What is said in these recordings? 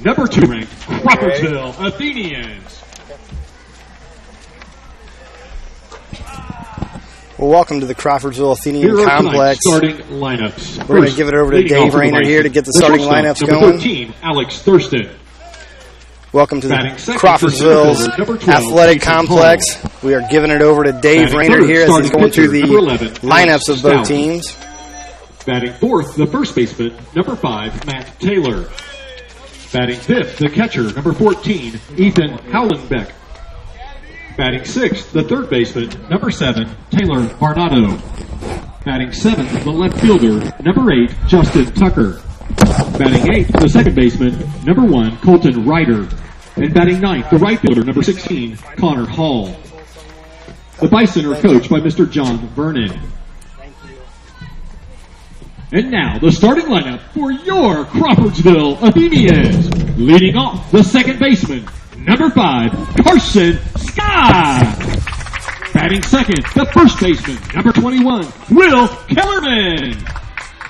number 2 ranked Crawfordsville Athenians. Well, welcome to the Crawfordsville Athenian Complex. Starting lineups. We're going to give it over to Dave Rayner here to get the starting lineups number going. 13, Alex Thurston. Welcome to the Crawfordsville's Athletic Complex. We are giving it over to Dave Rayner here as he's going through the lineups of both teams. Batting 4th, the first baseman, number 5, Matt Taylor. Batting 5th, the catcher, number 14, Ethan Howlenbeck. Batting 6th, the third baseman, number 7, Taylor Barnado. Batting 7th, the left fielder, number 8, Justin Tucker. Batting 8th, the second baseman, number 1, Colton Ryder. And batting 9th, the right fielder, number 16, Connor Hall. The Bison are coached by Mr. John Vernon. And now, the starting lineup for your Crawfordsville Athenians. Leading off, the second baseman, number 5, Carson Scott. Batting second, the first baseman, number 21, Will Kellerman.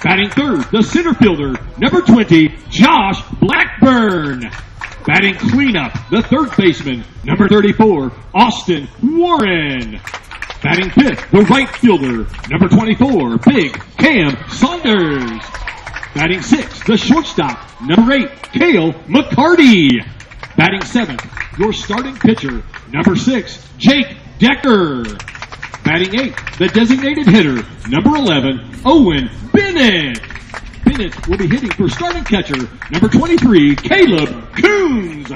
Batting third, the center fielder, number 20, Josh Blackburn. Batting cleanup, the third baseman, number 34, Austin Warren. Batting fifth, the right fielder, number 24, Big Cam Saunders. Batting sixth, the shortstop, number 8, Cale McCarty. Batting seventh, your starting pitcher, number 6, Jake Decker. Batting eighth, the designated hitter, number 11, Owen Bennett. Bennett will be hitting for starting catcher, number 23, Caleb Coons.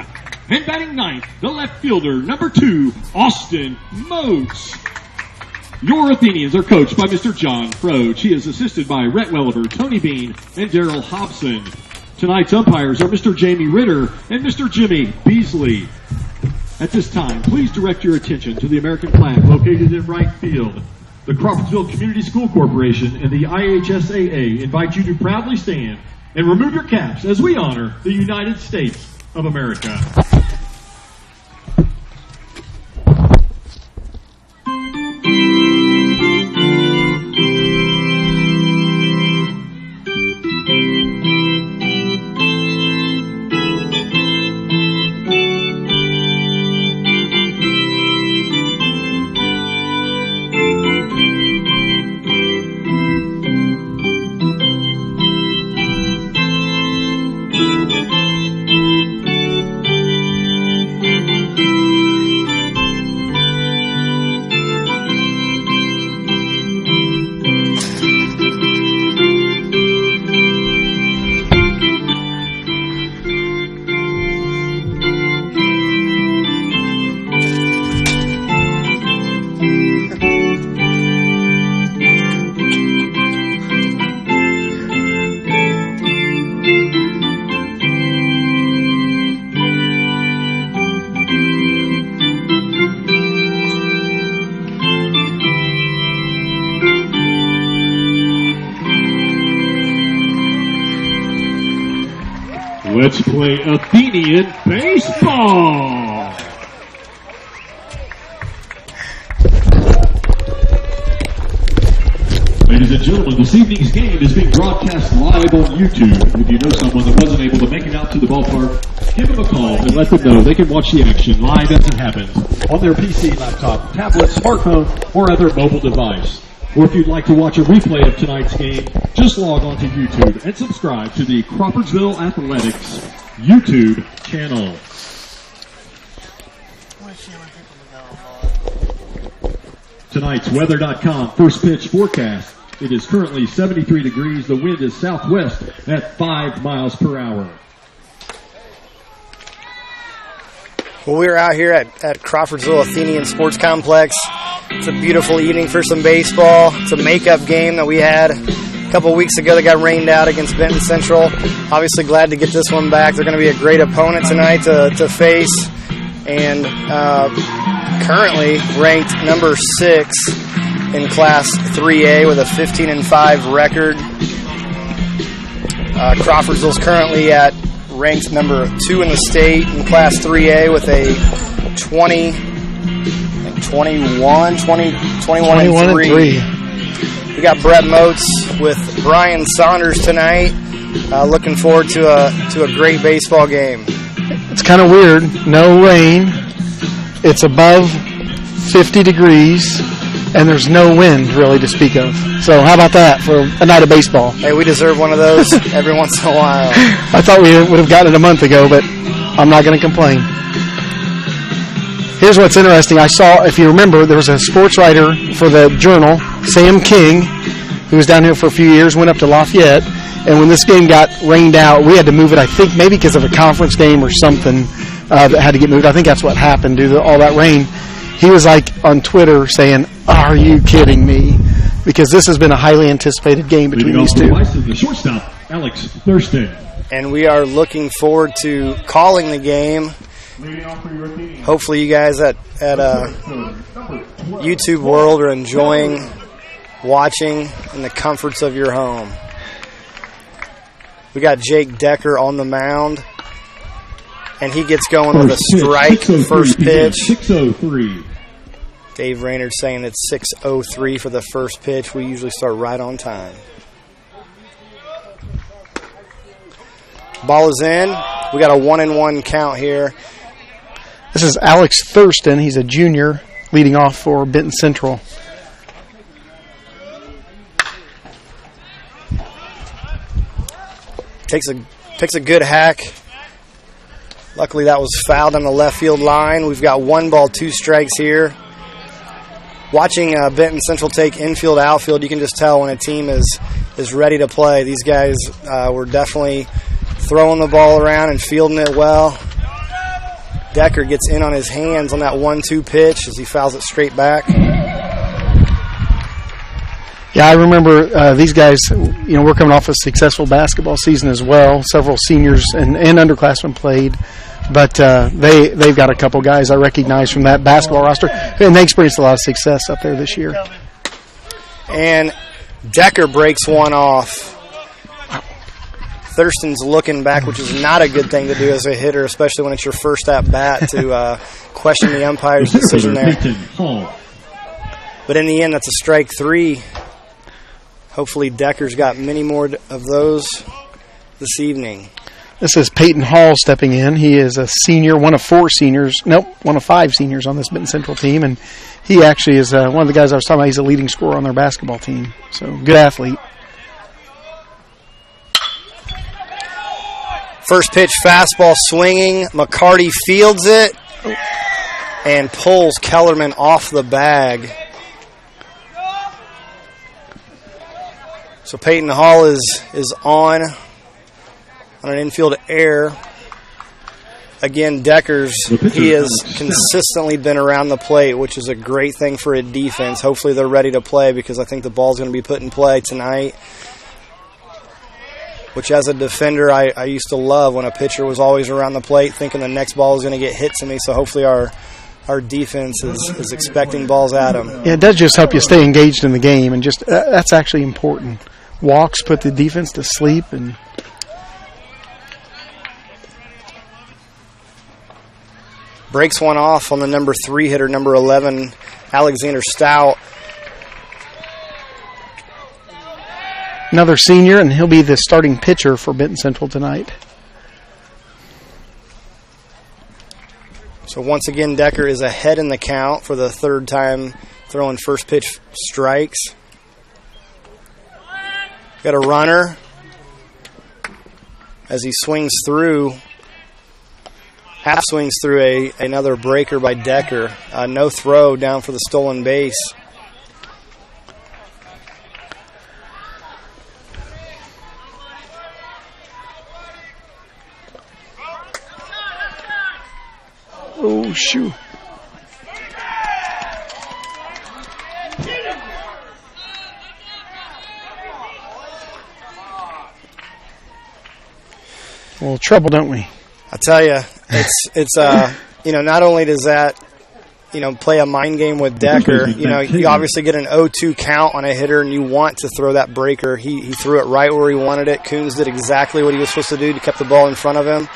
And batting ninth, the left fielder, number 2, Austin Moats. Your Athenians are coached by Mr. John Froge. He is assisted by Rhett Welliver, Tony Bean, and Daryl Hobson. Tonight's umpires are Mr. Jamie Ritter and Mr. Jimmy Beasley. At this time, please direct your attention to the American flag located in right field. The Crawfordsville Community School Corporation and the IHSAA invite you to proudly stand and remove your caps as we honor the United States of America. Let's play Athenian baseball. Ladies and gentlemen, this evening's game is being broadcast live on YouTube. If you know someone that wasn't able to make it out to the ballpark, give them a call and let them know they can watch the action live as it happens on their PC, laptop, tablet, smartphone, or other mobile device. Or if you'd like to watch a replay of tonight's game, just log on to YouTube and subscribe to the Crawfordsville Athletics YouTube channel. Tonight's weather.com first pitch forecast. It is currently 73 degrees. The wind is southwest at 5 miles per hour. Well, we're out here at Crawfordsville Athenian Sports Complex. It's a beautiful evening for some baseball. It's a makeup game that we had a couple weeks ago that got rained out against Benton Central. Obviously glad to get this one back. They're going to be a great opponent tonight to face. And currently ranked number 6 in Class 3A with a 15-5 record. Crawfordsville's currently at ranked number 2 in the state in Class 3A with a 21 and 3. We got Brett Moats with Brian Saunders tonight. Looking forward to a great baseball game. It's kind of weird. No rain. It's above 50 degrees, and there's no wind really to speak of. So how about that for a night of baseball? Hey, we deserve one of those every once in a while. I thought we would have gotten it a month ago, but I'm not going to complain. Here's what's interesting. I saw, if you remember, there was a sports writer for the Journal, Sam King, who was down here for a few years, went up to Lafayette, and when this game got rained out, we had to move it, I think, maybe because of a conference game or something that had to get moved. I think that's what happened due to all that rain. He was like on Twitter saying, "Are you kidding me?" Because this has been a highly anticipated game between these two. The shortstop, Alex Thurston. And we are looking forward to calling the game. Hopefully you guys at YouTube World are enjoying watching in the comforts of your home. We got Jake Decker on the mound, and he gets going with a strike first pitch. 6:03. Dave Raynard saying it's 6:03 for the first pitch. We usually start right on time. Ball is in. We got a 1-1 count here. This is Alex Thurston. He's a junior leading off for Benton Central. Takes a good hack. Luckily that was fouled on the left field line. We've got 1 ball, 2 strikes here. Watching Benton Central take infield, outfield, you can just tell when a team is ready to play. These guys were definitely throwing the ball around and fielding it well. Decker gets in on his hands on that 1-2 pitch as he fouls it straight back. Yeah, I remember these guys, we're coming off a successful basketball season as well. Several seniors and underclassmen played. But they've got a couple guys I recognize from that basketball roster. And they experienced a lot of success up there this year. And Decker breaks one off. Thurston's looking back, which is not a good thing to do as a hitter, especially when it's your first at-bat to question the umpire's decision there. But in the end, that's a strike 3. Hopefully Decker's got many more of those this evening. This is Peyton Hall stepping in. He is a senior, one of 5 seniors on this Benton Central team, and he actually is one of the guys I was talking about. He's a leading scorer on their basketball team, so good athlete. First pitch fastball swinging. McCarty fields it and pulls Kellerman off the bag. So Peyton Hall is on an infield error. Again, he has consistently been around the plate, which is a great thing for a defense. Hopefully they're ready to play because I think the ball's going to be put in play tonight. Which as a defender, I used to love when a pitcher was always around the plate thinking the next ball is going to get hit to me. So hopefully our defense is expecting balls at them. Yeah, it does just help you stay engaged in the game, and just that's actually important. Walks put the defense to sleep. And breaks one off on the number 3 hitter, number 11, Alexander Stout. Another senior, and he'll be the starting pitcher for Benton Central tonight. So once again, Decker is ahead in the count for the 3rd time throwing first pitch strikes. Got a runner as he swings through, half swings through another breaker by Decker. No throw down for the stolen base. Oh, shoot. A little trouble, don't we? I tell you, it's not only does that, play a mind game with Decker, you obviously get an 0-2 count on a hitter and you want to throw that breaker. He threw it right where he wanted it. Coons did exactly what he was supposed to do to keep the ball in front of him.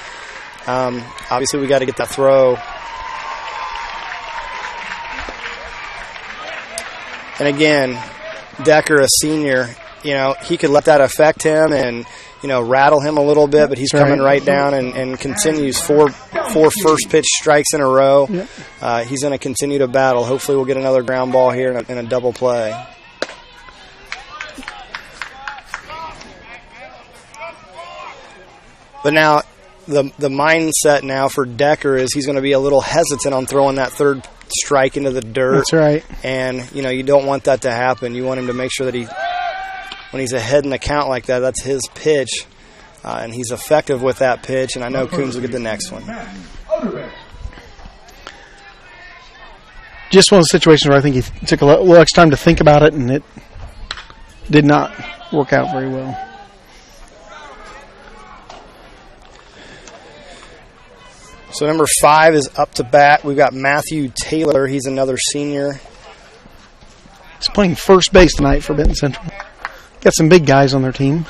Obviously, we got to get that throw. And again, Decker, a senior, he could let that affect him and, rattle him a little bit, but he's coming right down and continues four first pitch strikes in a row. Yep. He's going to continue to battle. Hopefully we'll get another ground ball here in a double play. But now the mindset now for Decker is he's going to be a little hesitant on throwing that third strike into the dirt. That's right. And, you don't want that to happen. You want him to make sure that when he's ahead in the count like that, that's his pitch, and he's effective with that pitch, and I know Coons will get the next one. Just one of the situations where I think he took a little extra time to think about it, and it did not work out very well. So number 5 is up to bat. We've got Matthew Taylor. He's another senior. He's playing first base tonight for Benton Central. Got some big guys on their team.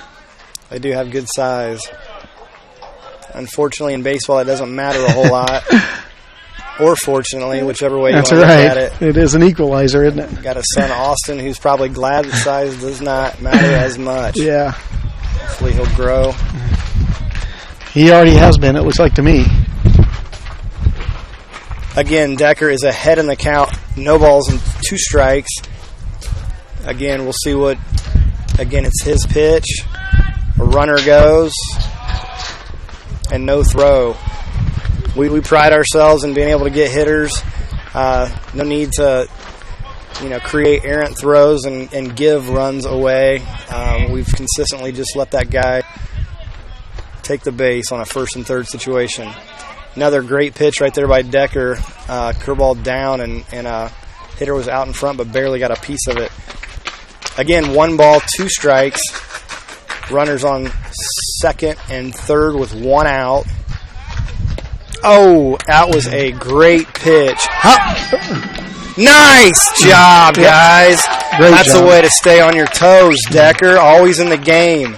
They do have good size. Unfortunately, in baseball, it doesn't matter a whole lot. Or fortunately, whichever way you want to look at it. It is an equalizer, isn't it? Got a son, Austin, who's probably glad that size does not matter as much. Yeah. Hopefully he'll grow. He already has been, it looks like to me. Again, Decker is ahead in the count. No balls and 2 strikes. Again, we'll see what... Again, it's his pitch. A runner goes. And no throw. We pride ourselves in being able to get hitters. No need to, create errant throws and give runs away. We've consistently just let that guy take the base on a first and third situation. Another great pitch right there by Decker. Curveball down, and hitter was out in front but barely got a piece of it. Again, 1 ball, 2 strikes. Runners on second and third with 1 out. Oh, that was a great pitch. Nice job, guys. That's the way to stay on your toes, Decker. Always in the game.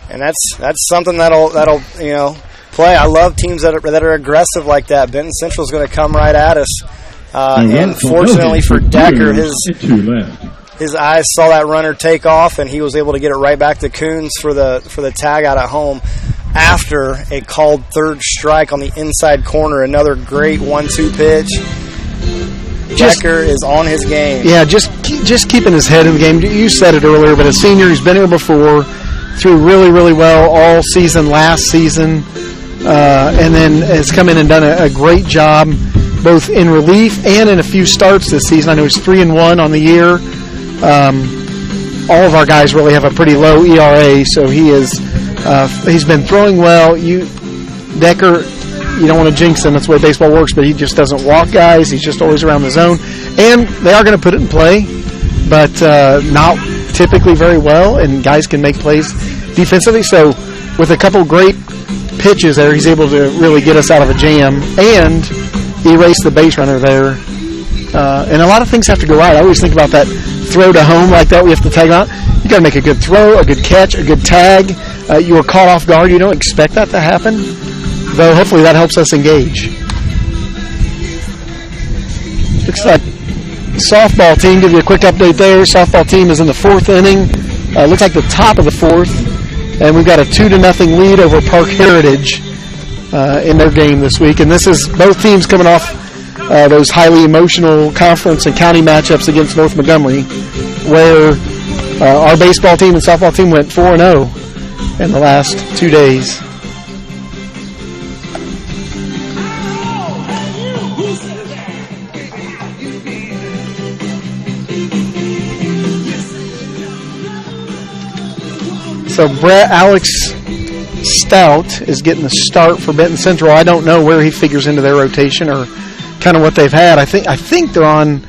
And that's something that'll play. I love teams that are aggressive like that. Benton Central's going to come right at us. And fortunately for Decker, his eyes saw that runner take off, and he was able to get it right back to Coons for the tag out at home after a called third strike on the inside corner. Another great 1-2 pitch. Decker is on his game. Yeah, just keeping his head in the game. You said it earlier, but a senior who's been here before, threw really, really well all season, last season, and then has come in and done a great job both in relief and in a few starts this season. I know he's 3-1 on the year. All of our guys really have a pretty low ERA, so he's been throwing well. Decker, you don't want to jinx him. That's the way baseball works, but he just doesn't walk guys. He's just always around the zone. And they are going to put it in play, but not typically very well, and guys can make plays defensively. So with a couple great pitches there, he's able to really get us out of a jam and erase the base runner there. And a lot of things have to go right. I always think about that throw to home like that. We have to tag out. You got to make a good throw, a good catch, a good tag. You were caught off guard. You don't expect that to happen, though hopefully that helps us engage. Looks like softball team, give you a quick update there. Softball team is in the 4th inning. Looks like the top of the 4th, and we've got a 2-0 lead over Park Heritage in their game this week. And this is both teams coming off those highly emotional conference and county matchups against North Montgomery, where our baseball team and softball team went 4-0 in the last 2 days. So Alex Stout is getting the start for Benton Central. I don't know where he figures into their rotation or kind of what they've had. I think they're on.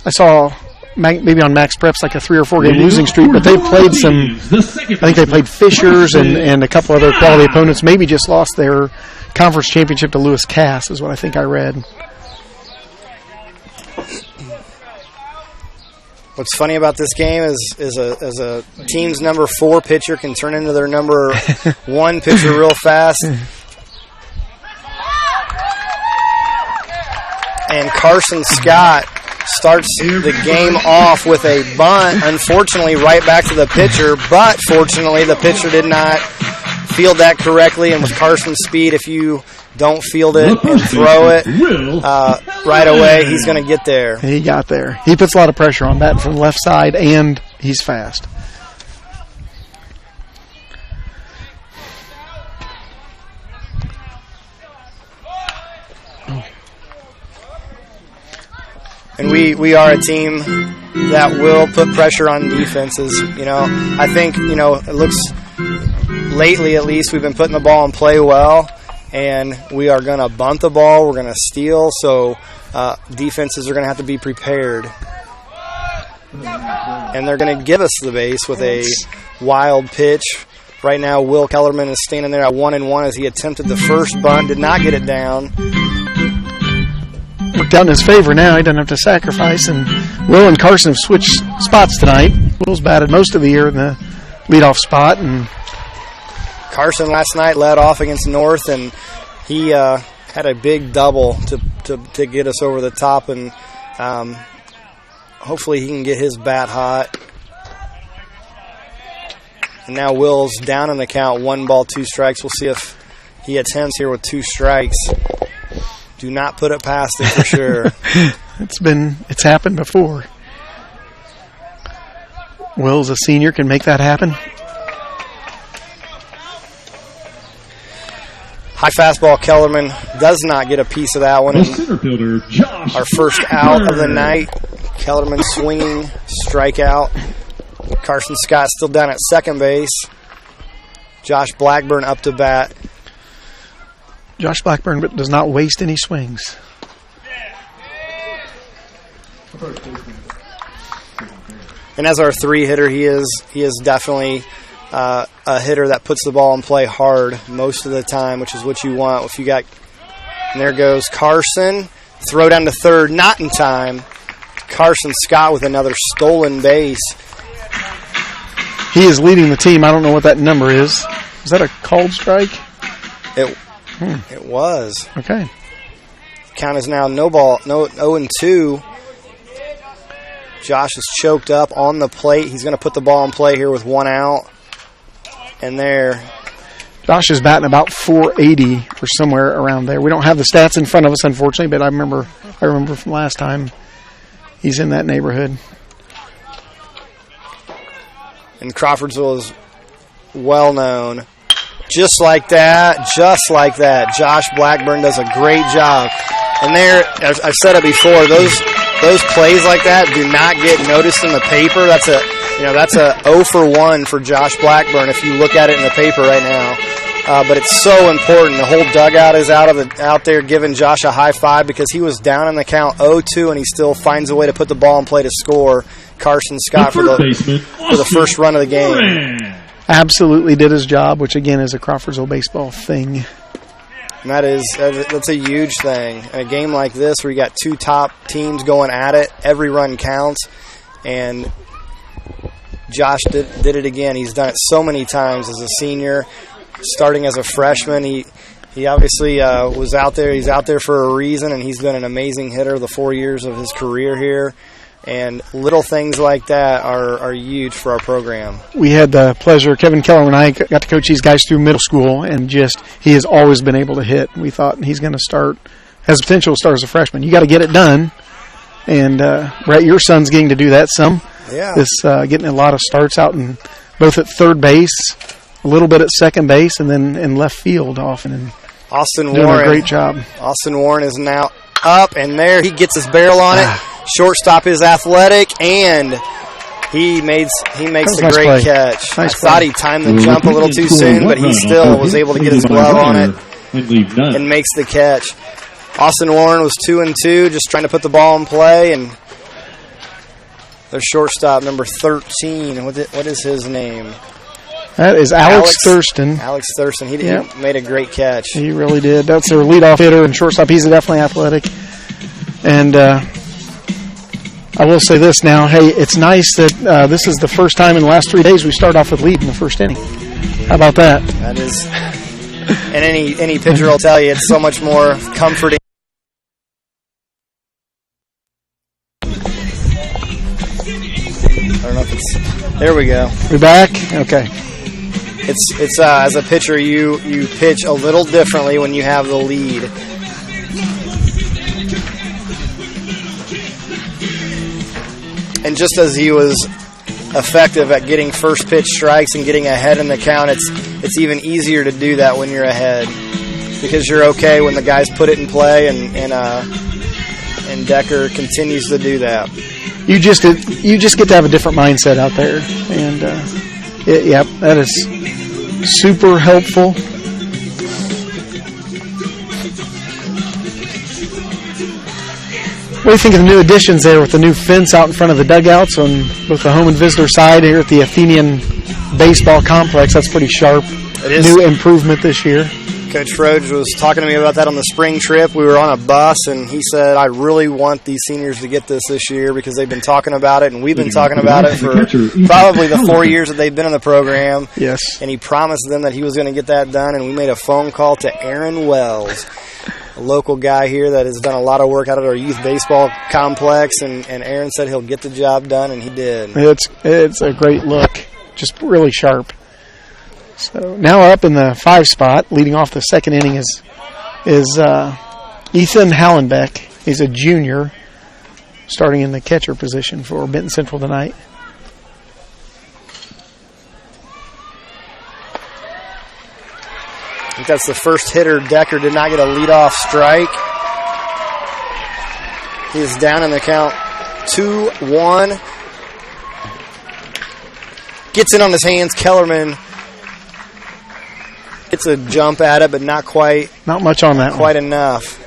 I saw maybe on Max Preps like a 3 or 4 game losing streak, but they've played some. I think they played Fishers and a couple other quality opponents. Maybe just lost their conference championship to Lewis Cass is what I think I read. What's funny about this game is a team's number 4 pitcher can turn into their number 1 pitcher real fast. And Carson Scott starts the game off with a bunt, unfortunately right back to the pitcher, but fortunately the pitcher did not field that correctly, and with Carson's speed, if you don't field it and throw it right away, he's going to get there. He got there. He puts a lot of pressure on batting from the left side, and he's fast. And we are a team that will put pressure on defenses. I think, it looks lately at least we've been putting the ball in play well, and we are going to bunt the ball. We're going to steal, so defenses are going to have to be prepared. And they're going to give us the base with a wild pitch. Right now, Will Kellerman is standing there at 1-1 as he attempted the first bunt, did not get it down. Worked out in his favor now. He doesn't have to sacrifice. And Will and Carson have switched spots tonight. Will's batted most of the year in the leadoff spot. And Carson last night led off against North, and he had a big double to get us over the top. And hopefully he can get his bat hot. And now Will's down in the count, 1 ball, 2 strikes. We'll see if he attempts here with 2 strikes. Do not put it past it for sure. It's happened before. Will's a senior, can make that happen. High fastball, Kellerman does not get a piece of that one. The center fielder, Josh our first out of the night. Kellerman swinging, strikeout. Carson Scott still down at second base. Josh Blackburn up to bat. Josh Blackburn does not waste any swings. And as our 3-hitter, he is definitely a hitter that puts the ball in play hard most of the time, which is what you want. If you got, and there goes Carson, throw down to third, not in time. Carson Scott with another stolen base. He is leading the team. I don't know what that number is. Is that a called strike? It was. Okay. Count is now 0-2. Josh is choked up on the plate. He's going to put the ball in play here with 1 out. And there. Josh is batting about 480 or somewhere around there. We don't have the stats in front of us, unfortunately, but I remember from last time he's in that neighborhood. And Crawfordsville is well known. Just like that. Josh Blackburn does a great job. And there, as I've said it before, those plays like that do not get noticed in the paper. That's a 0 for 1 for Josh Blackburn if you look at it in the paper right now. But it's so important. The whole dugout is out there giving Josh a high five because he was down in the count 0-2 and he still finds a way to put the ball in play to score. Carson Scott for the first run of the game. Absolutely did his job, which again is a Crawfordsville baseball thing. And that's a huge thing. In a game like this where you got 2 top teams going at it, every run counts. And Josh did it again. He's done it so many times as a senior, starting as a freshman. He obviously was out there. He's out there for a reason, and he's been an amazing hitter the 4 years of his career here. And little things like that are huge for our program. We had the pleasure, Kevin Keller and I got to coach these guys through middle school, and he has always been able to hit. We thought he's going to has potential to start as a freshman. You got to get it done. And Brett, your son's getting to do that some. Yeah. Getting a lot of starts out in both at third base, a little bit at second base, and then in left field often. And Austin doing Warren, a great job. Austin Warren is now up, and there he gets his barrel on it. Shortstop is athletic, and he makes a great catch. I thought he timed the jump a little too soon, but he still was able to get his glove on it and makes the catch. Austin Warren was 2-2, just trying to put the ball in play, and their shortstop, number 13. What is his name? That is Alex Thurston. Alex Thurston. He made a great catch. He really did. That's their leadoff hitter and shortstop. He's definitely athletic. And I will say this now. Hey, it's nice that this is the first time in the last 3 days we start off with lead in the first inning. How about that? That is. And any pitcher will tell you it's so much more comforting. There we go. We back? Okay. It's as a pitcher, you pitch a little differently when you have the lead. And just as he was effective at getting first pitch strikes and getting ahead in the count, it's even easier to do that when you're ahead, because you're okay when the guys put it in play, and Decker continues to do that. You just get to have a different mindset out there, and that is super helpful. What do you think of the new additions there with the new fence out in front of the dugouts on both the home and visitor side here at the Athenian baseball complex? That's pretty sharp. It is. New improvement this year. Coach Froge was talking to me about that on the spring trip. We were on a bus, and he said, I really want these seniors to get this year because they've been talking about it, and we've been talking about it for probably the 4 years that they've been in the program. Yes. And he promised them that he was going to get that done, and we made a phone call to Aaron Wells, a local guy here that has done a lot of work out at our youth baseball complex, and Aaron said he'll get the job done, and he did. It's a great look, just really sharp. So now up in the 5 spot, leading off the second inning is Ethan Hallenbeck. He's a junior, starting in the catcher position for Benton Central tonight. I think that's the first hitter. Decker did not get a leadoff strike. He is down in the count 2-1. Gets it on his hands. Kellerman gets a jump at it, but not quite. Not much on that quite one. enough.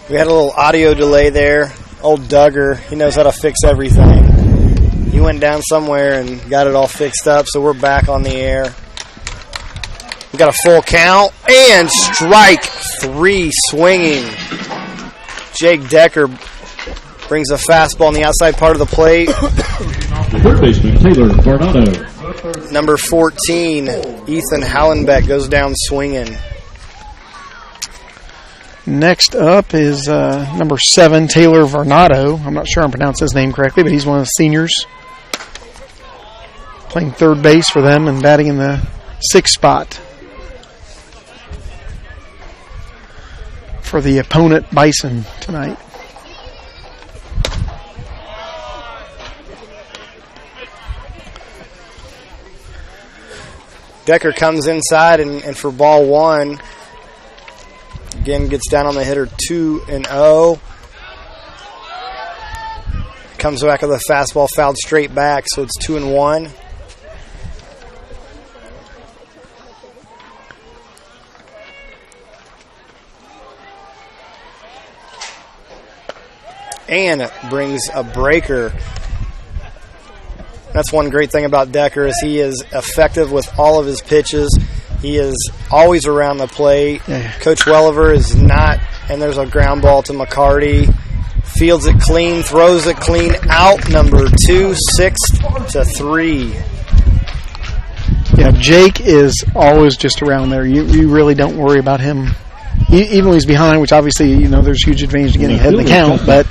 We had a little audio delay there. Old Duggar, he knows how to fix everything. He went down somewhere and got it all fixed up, so we're back on the air. We got a full count, and strike 3 swinging. Jake Decker brings a fastball on the outside part of the plate. The third baseman, Taylor Varnado. Number 14, Ethan Hallenbeck, goes down swinging. Next up is number 7, Taylor Varnado. I'm not sure I'm pronouncing his name correctly, but he's one of the seniors. Playing third base for them and batting in the 6th spot for the opponent Bison tonight. Decker comes inside and for ball 1, again gets down on the hitter 2-0. Comes back with a fastball fouled straight back, so it's 2-1. And brings a breaker. That's one great thing about Decker is he is effective with all of his pitches. He is always around the plate. Yeah. Coach Welliver is not, and there's a ground ball to McCarty. Fields it clean, throws it clean, out number 2, 6-3. Yeah, Jake is always just around there. You really don't worry about him. Even when he's behind, which obviously, there's huge advantage to getting ahead in the count, but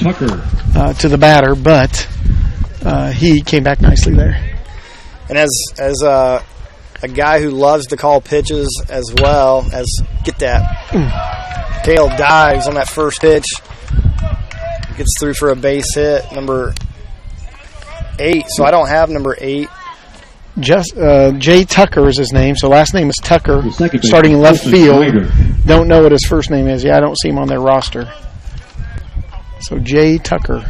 to the batter, but he came back nicely there. And as a guy who loves to call pitches as well as get that. Kale dives on that first pitch. Gets through for a base hit. Number 8. So I don't have number 8. Jay Tucker is his name. So last name is Tucker. Starting in left field. Don't know what his first name is. Yeah, I don't see him on their roster. So Jay Tucker.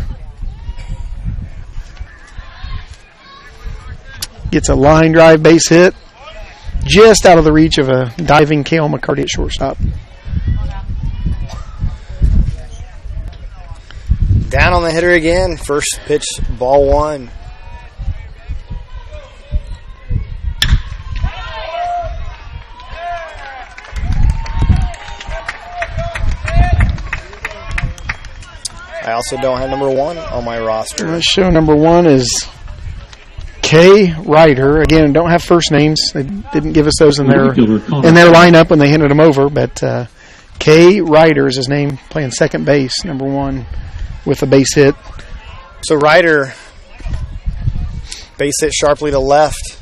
Gets a line drive base hit. Just out of the reach of a diving Cale McCarty at shortstop. Down on the hitter again. First pitch, ball one. I also don't have number 1 on my roster. Show number 1 is K. Ryder. Again, don't have first names. They didn't give us those in their lineup when they handed them over. But K. Ryder is his name, playing second base, number 1, with a base hit. So Ryder, base hit sharply to left.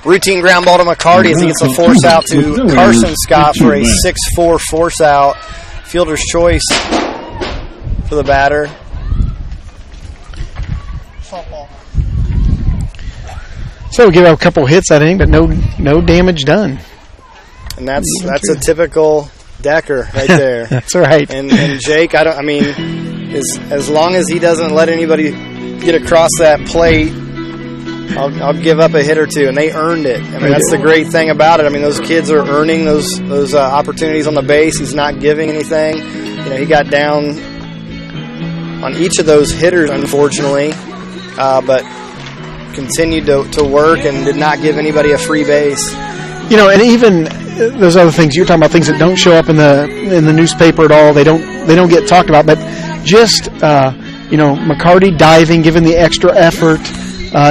Routine ground ball to McCarty as he gets a force out to Carson Scott for a 6-4 force out. Fielder's choice for the batter. So we'll give out a couple hits, I think, but no damage done. And that's a typical Decker right there. That's right. And Jake, as long as he doesn't let anybody get across that plate, I'll give up a hit or two, and they earned it. I mean, that's the great thing about it. I mean, those kids are earning those opportunities on the base. He's not giving anything. He got down on each of those hitters, unfortunately, but continued to work and did not give anybody a free base. And even those other things you're talking about, things that don't show up in the newspaper at all. They don't get talked about, but just McCarty diving, giving the extra effort.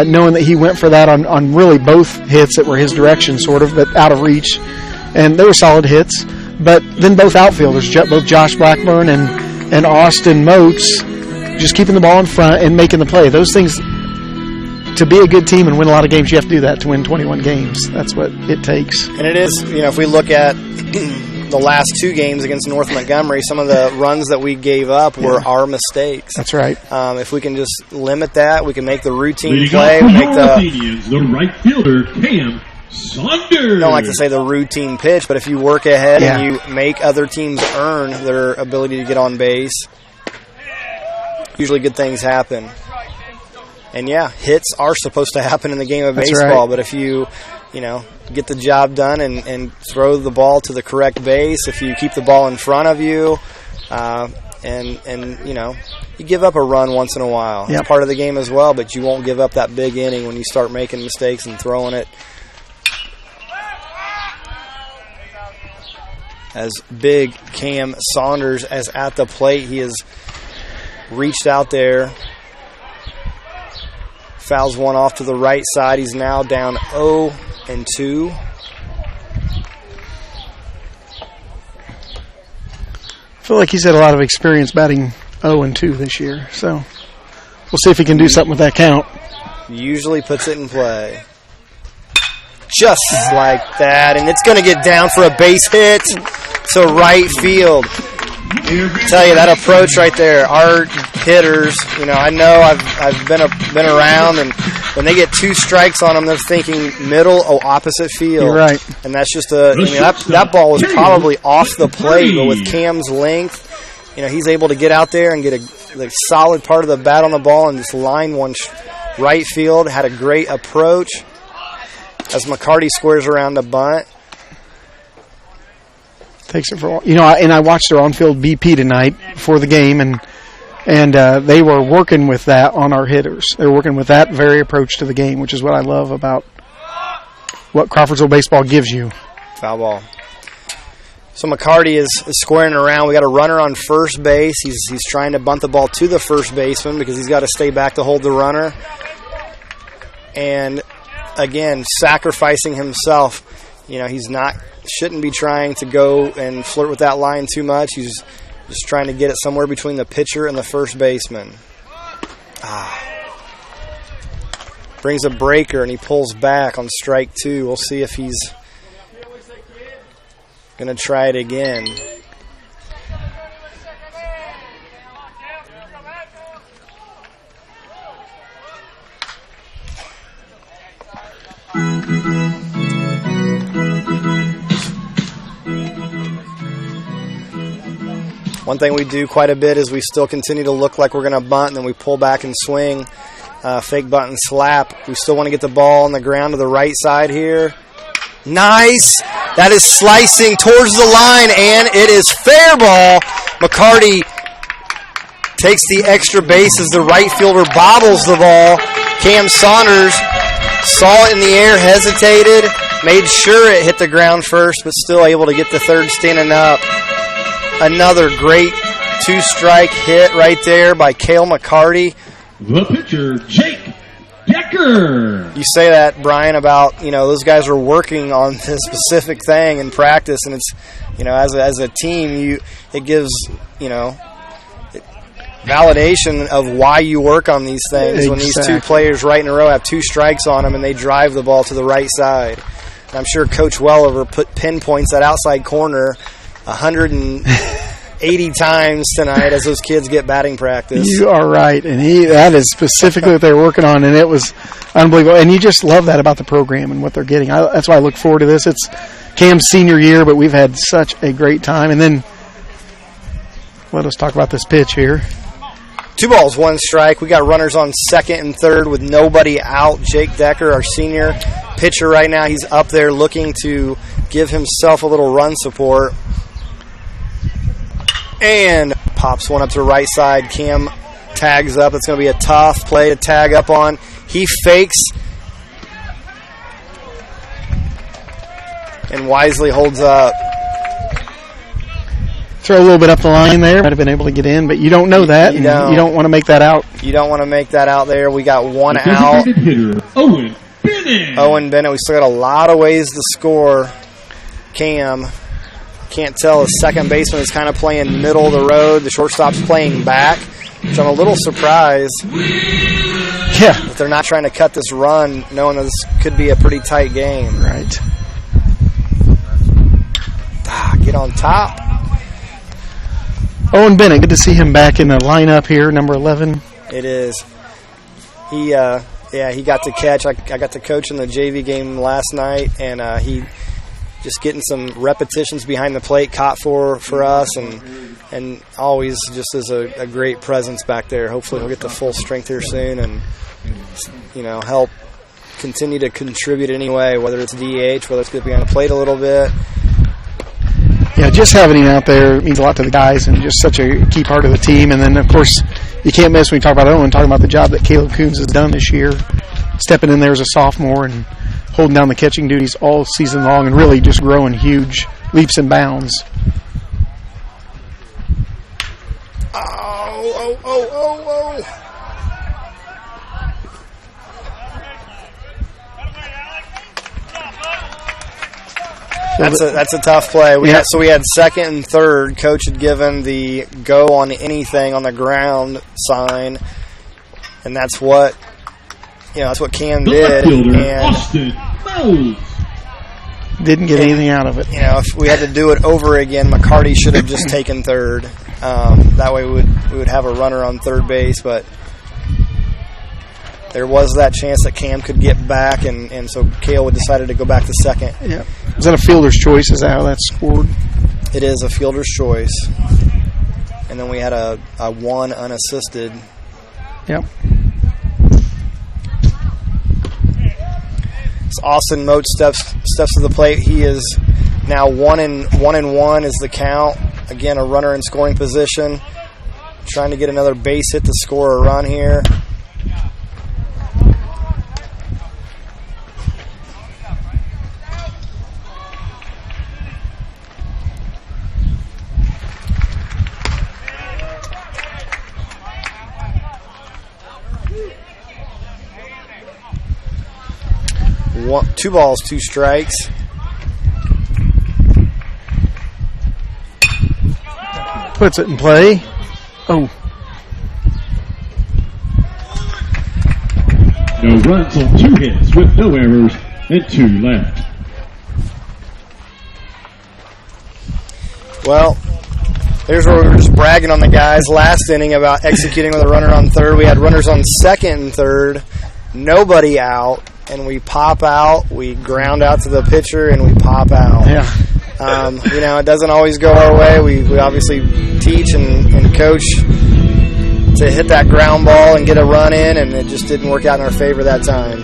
Knowing that he went for that on really both hits that were his direction, sort of, but out of reach. And they were solid hits. But then both outfielders, both Josh Blackburn and Austin Moats, just keeping the ball in front and making the play. Those things, to be a good team and win a lot of games, you have to do that to win 21 games. That's what it takes. And it is, if we look at the last 2 games against North Montgomery, some of the runs that we gave up were our mistakes. That's right. If we can just limit that, we can make the routine Leading play. off We for make your Athenians, the right fielder, Cam Saunders. I don't like to say the routine pitch, but if you work ahead and you make other teams earn their ability to get on base, usually good things happen. And hits are supposed to happen in the game of baseball, right. But if you get the job done and throw the ball to the correct base, if you keep the ball in front of you, and you give up a run once in a while. Yep. It's part of the game as well, but you won't give up that big inning when you start making mistakes and throwing it. As big Cam Saunders as at the plate, he has reached out there. Fouls one off to the right side. He's now down 0-2. I feel like he's had a lot of experience batting 0-2 this year. So we'll see if he can do something with that count. Usually puts it in play. Just like that. And it's going to get down for a base hit to right field. I tell you, that approach right there, our hitters, I know I've been around, and when they get 2 strikes on them, they're thinking middle or opposite field. You're right. And that's just that ball was probably off the plate, but with Cam's length, he's able to get out there and get a solid part of the bat on the ball and just line one right field. Had a great approach as McCarty squares around the bunt. Takes it for a while. And I watched their on-field BP tonight before the game, and they were working with that on our hitters. They were working with that very approach to the game, which is what I love about what Crawfordsville baseball gives you. Foul ball. So McCarty is squaring around. We got a runner on first base. He's trying to bunt the ball to the first baseman because he's got to stay back to hold the runner. And again, sacrificing himself. Shouldn't be trying to go and flirt with that line too much. He's just trying to get it somewhere between the pitcher and the first baseman. Brings a breaker, and he pulls back on strike 2. We'll see if he's going to try it again. One thing we do quite a bit is we still continue to look like we're going to bunt, and then we pull back and swing, fake bunt and slap. We still want to get the ball on the ground to the right side here. Nice. That is slicing towards the line, and it is fair ball. McCarty takes the extra base as the right fielder bobbles the ball. Cam Saunders saw it in the air, hesitated, made sure it hit the ground first, but still able to get the third standing up. Another great two-strike hit right there by Cale McCarty. The pitcher, Jake Decker. You say that, Brian, about, those guys are working on this specific thing in practice, and it's, as a team, it gives, validation of why you work on these things. Exactly. When these two players right in a row have two strikes on them and they drive the ball to the right side. And I'm sure Coach Welliver pinpoints that outside corner 180 times tonight as those kids get batting practice. You are right, and that is specifically what they're working on, and it was unbelievable. And you just love that about the program and what they're getting. That's why I look forward to this. It's Cam's senior year, but we've had such a great time. And then let us talk about this pitch here. 2 balls, 1 strike. We got runners on second and third with nobody out. Jake Decker, our senior pitcher right now, he's up there looking to give himself a little run support. And pops one up to the right side. Cam tags up. It's going to be a tough play to tag up on. He fakes and wisely holds up. Throw a little bit up the line there. Might have been able to get in, but you don't know that. You don't want to make that out. You don't want to make that out there. We got one out. Hitter, Owen Bennett. We still got a lot of ways to score. Cam. Can't tell. The second baseman is kind of playing middle of the road. The shortstop's playing back, which I'm a little surprised. Yeah. That they're not trying to cut this run, knowing that this could be a pretty tight game. Right. Get on top. Owen Bennett, good to see him back in the lineup here, number 11. It is. He got to catch. I got to coach in the JV game last night, and he just getting some repetitions behind the plate, caught for us, and always just is a great presence back there. Hopefully he'll get to full strength here soon and, help continue to contribute anyway, whether it's DH, whether it's get behind the plate a little bit. Yeah, just having him out there means a lot to the guys and just such a key part of the team. And then, of course, you can't miss when you talk about Owen, talking about the job that Caleb Coons has done this year, stepping in there as a sophomore and holding down the catching duties all season long and really just growing huge leaps and bounds. Oh. That's a tough play. We had second and third. Coach had given the go on anything on the ground sign, and that's what Cam did. And didn't get anything out of it. If we had to do it over again, McCarty should have just taken third. That way we would have a runner on third base, but there was that chance that Cam could get back, and so Cale would decided to go back to second. Yeah. Is that a fielder's choice? Is that how that's scored? It is a fielder's choice. And then we had a one unassisted. Yep. It's Austin Moat steps to the plate. He is now 1-1 is the count. Again, a runner in scoring position. Trying to get another base hit to score a run here. Two balls, 2 strikes. Puts it in play. Oh. No runs on 2 hits with no errors and 2 left. Well, there's where we were just bragging on the guys last inning about executing with a runner on third. We had runners on second and third, nobody out. And we pop out, we ground out to the pitcher, and we pop out. Yeah. It doesn't always go our way. We obviously teach and coach to hit that ground ball and get a run in, and it just didn't work out in our favor that time.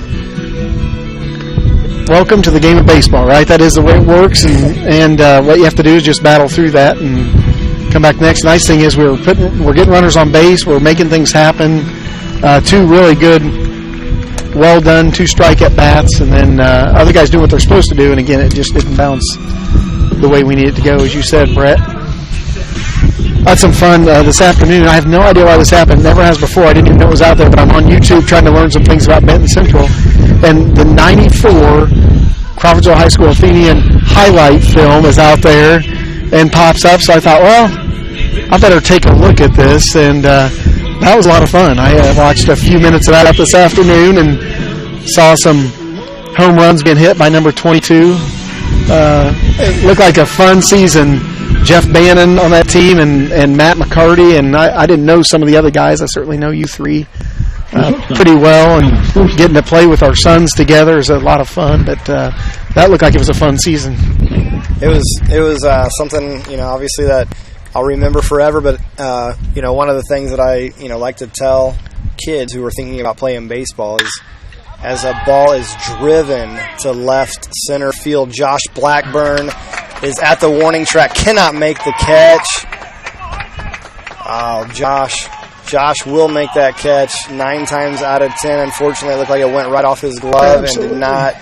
welcome to the game of baseball, right? That is the way it works, and what you have to do is just battle through that and come back next. The nice thing is we're getting runners on base. We're making things happen. 2 really good, well done, 2 strike at bats, and then other guys doing what they're supposed to do. And again, it just didn't bounce the way we need it to go, as you said, Brett. I had some fun this afternoon. I have no idea why this happened. Never has before. I didn't even know it was out there, but I'm on YouTube trying to learn some things about Benton Central. And the 94 Crawfordsville High School Athenian highlight film is out there and pops up. So I thought, well, I better take a look at this. And that was a lot of fun. I watched a few minutes of that this afternoon and saw some home runs being hit by number 22. It looked like a fun season. Jeff Bannon on that team and Matt McCarty, and I didn't know some of the other guys. I certainly know you 3 pretty well, and getting to play with our sons together is a lot of fun, but that looked like it was a fun season. It was something, obviously that I'll remember forever, but one of the things that I like to tell kids who are thinking about playing baseball is, as a ball is driven to left center field, Josh Blackburn is at the warning track, cannot make the catch. Oh, Josh will make that catch 9 times out of 10. Unfortunately, it looked like it went right off his glove. Absolutely. And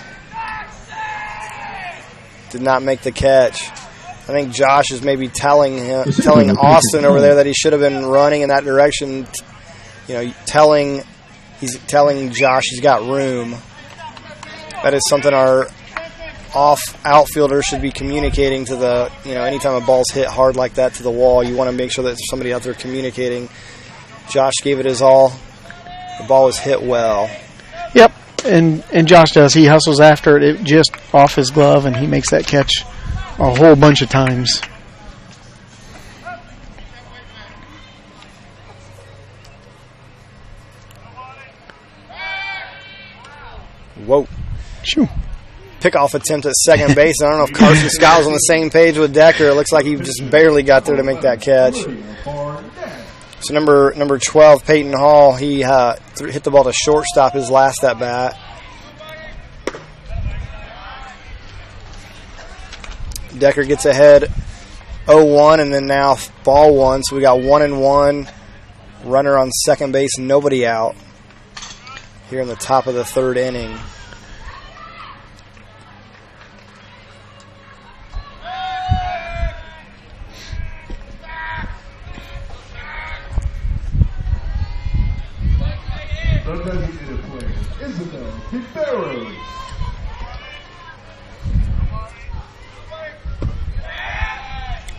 did not make the catch. I think Josh is maybe telling Austin over there that he should have been running in that direction. He's telling Josh he's got room. That is something our outfielder should be communicating to the, anytime a ball's hit hard like that to the wall, you want to make sure that there's somebody out there communicating. Josh gave it his all. The ball was hit well. Yep, and Josh does. He hustles after it just off his glove, and he makes that catch a whole bunch of times. Whoa. Shoo. Pickoff attempt at second base. I don't know if Carson Scott was on the same page with Decker. It looks like he just barely got there to make that catch. So number 12, Peyton Hall, he hit the ball to shortstop his last at bat. Decker gets ahead 0-1, and then now ball 1. So we got 1-1. Runner on second base, nobody out here in the top of the 3rd inning.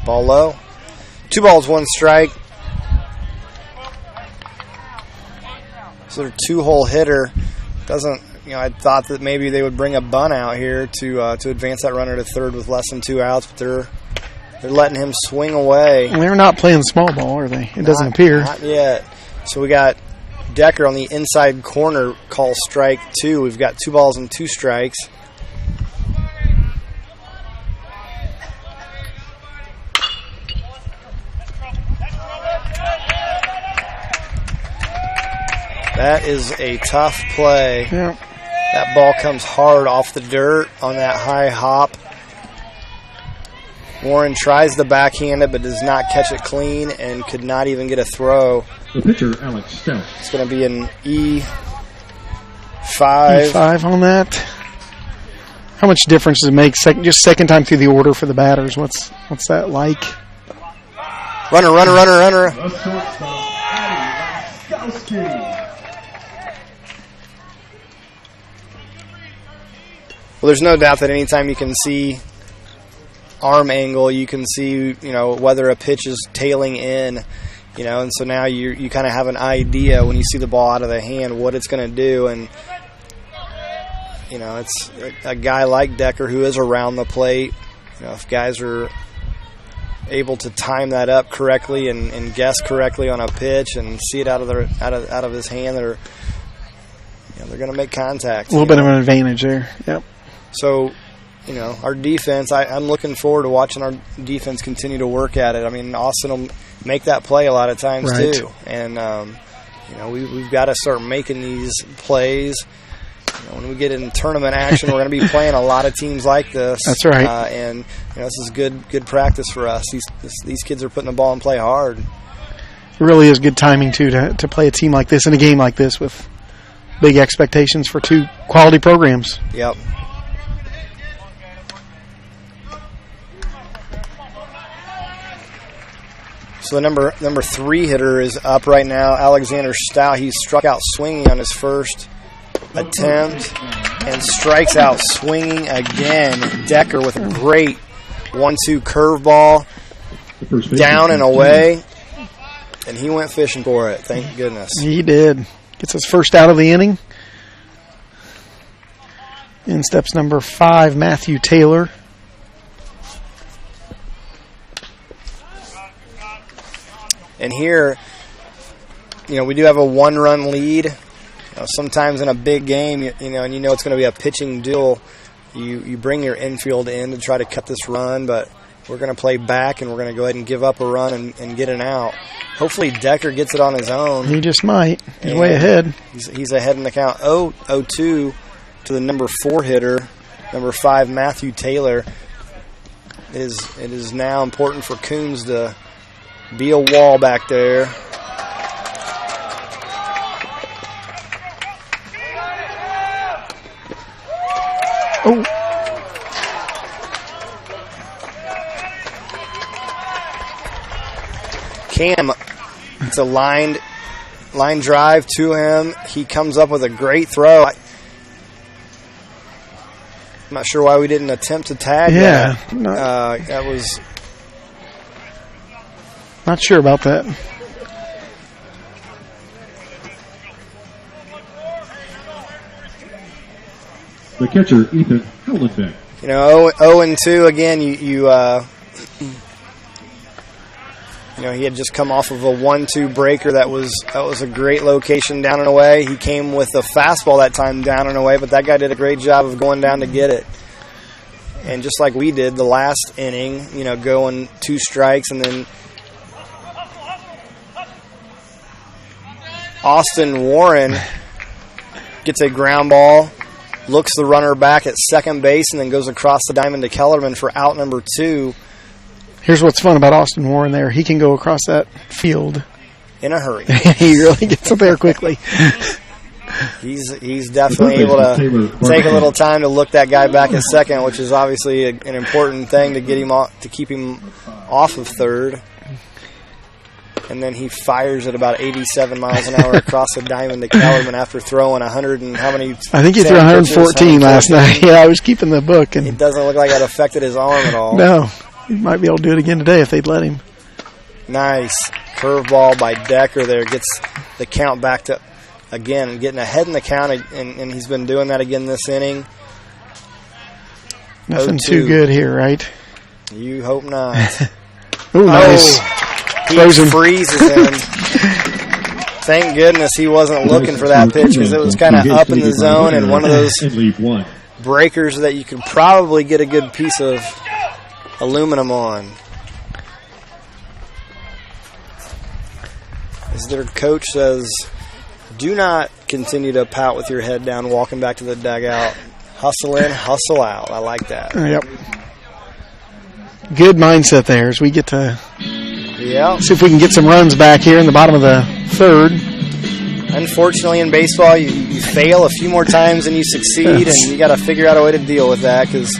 Ball low. 2 balls, 1 strike. So their 2-hole hitter doesn't. I thought that maybe they would bring a bunt out here to advance that runner to third with less than 2 outs, but they're letting him swing away. They're not playing small ball, are they? It doesn't appear. Not yet. So we got Decker on the inside corner, call strike 2. We've got 2 balls and 2 strikes. That is a tough play. Yeah. That ball comes hard off the dirt on that high hop. Warren tries to backhand it, but does not catch it clean and could not even get a throw. The pitcher, Alex Stout. It's going to be an E5. E5 on that. How much difference does it make? Just second time through the order for the batters. What's that like? Runner. The shortstop, Addie Laskowski. Well, there's no doubt that anytime you can see arm angle, you can see, whether a pitch is tailing in, and so now you kind of have an idea when you see the ball out of the hand what it's going to do. And, it's a guy like Decker who is around the plate. If guys are able to time that up correctly and guess correctly on a pitch and see it out of his hand, they're going to make contact. A little bit of an advantage there. Yep. So, our defense, I'm looking forward to watching our defense continue to work at it. I mean, Austin will make that play a lot of times too. And, we've got to start making these plays. when we get in tournament action, we're going to be playing a lot of teams like this. That's right. And this is good practice for us. These kids are putting the ball and play hard. It really is good timing, too, to play a team like this in a game like this with big expectations for two quality programs. Yep. So the number 3 hitter is up right now, Alexander Stout. He struck out swinging on his first attempt and strikes out swinging again. Decker with a great 1-2 curveball, down and away, and he went fishing for it. Thank goodness. He did. Gets his first out of the inning. In steps number 5, Matthew Taylor. And here, we do have a 1-run lead. Sometimes in a big game, and it's going to be a pitching duel, you bring your infield in to try to cut this run, but we're going to play back, and we're going to go ahead and give up a run and get an out. Hopefully Decker gets it on his own. He just might. He's way ahead. He's ahead in the count. 0-2 to the number 4 hitter, number 5, Matthew Taylor. It is now important for Coons to be a wall back there. Oh. Cam, it's a line drive to him. He comes up with a great throw. I'm not sure why we didn't attempt to tag that. That was... Not sure about that. The catcher, Ethan Hellenbeck. 0-2 again. He had just come off of a 1-2 breaker. That was a great location down and away. He came with a fastball that time down and away, but that guy did a great job of going down to get it. And just like we did the last inning, going 2 strikes, and then Austin Warren gets a ground ball, looks the runner back at second base, and then goes across the diamond to Kellerman for out number 2. Here's what's fun about Austin Warren there. He can go across that field in a hurry. He really gets up there quickly. He's definitely able to take a little time to look that guy back at second, which is obviously an important thing to get him to keep him off of third. And then he fires at about 87 miles an hour across the diamond to Kellerman after throwing 100 and how many? I think he threw 114 last night. Yeah, I was keeping the book. And it doesn't look like that affected his arm at all. No, he might be able to do it again today if they'd let him. Nice curveball by Decker there. Gets the count back to, again, getting ahead in the count, and he's been doing that again this inning. Nothing too good here, right? You hope not. Ooh, nice. He freezes him. Thank goodness he wasn't looking for that pitch, because it was kind of up in the zone and one of those breakers that you could probably get a good piece of aluminum on. As their coach says, do not continue to pout with your head down walking back to the dugout. Hustle in, hustle out. I like that. Yep. Good mindset there as we get to see if we can get some runs back here in the bottom of the third. Unfortunately, in baseball, you fail a few more times than you succeed, and you got to figure out a way to deal with that, because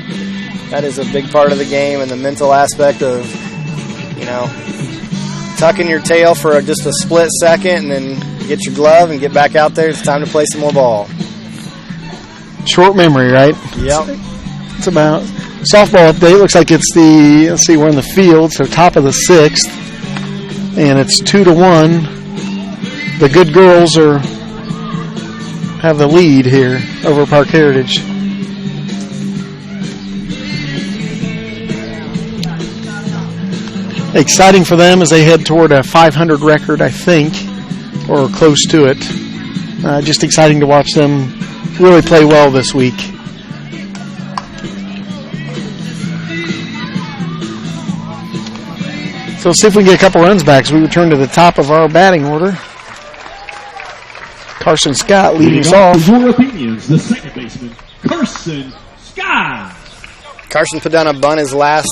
that is a big part of the game, and the mental aspect of, tucking your tail for just a split second and then get your glove and get back out there. It's time to play some more ball. Short memory, right? Yep. It's about softball update. Looks like it's we're in the field, so top of the 6th, and it's 2-1. The good girls have the lead here over Park Heritage. Exciting for them as they head toward a 500 record, I think, or close to it. Just exciting to watch them really play well this week. So let's see if we can get a couple runs back as we return to the top of our batting order. Carson Scott leading us off. For your Athenians, the second baseman, Carson Scott. Carson put down a bunt his last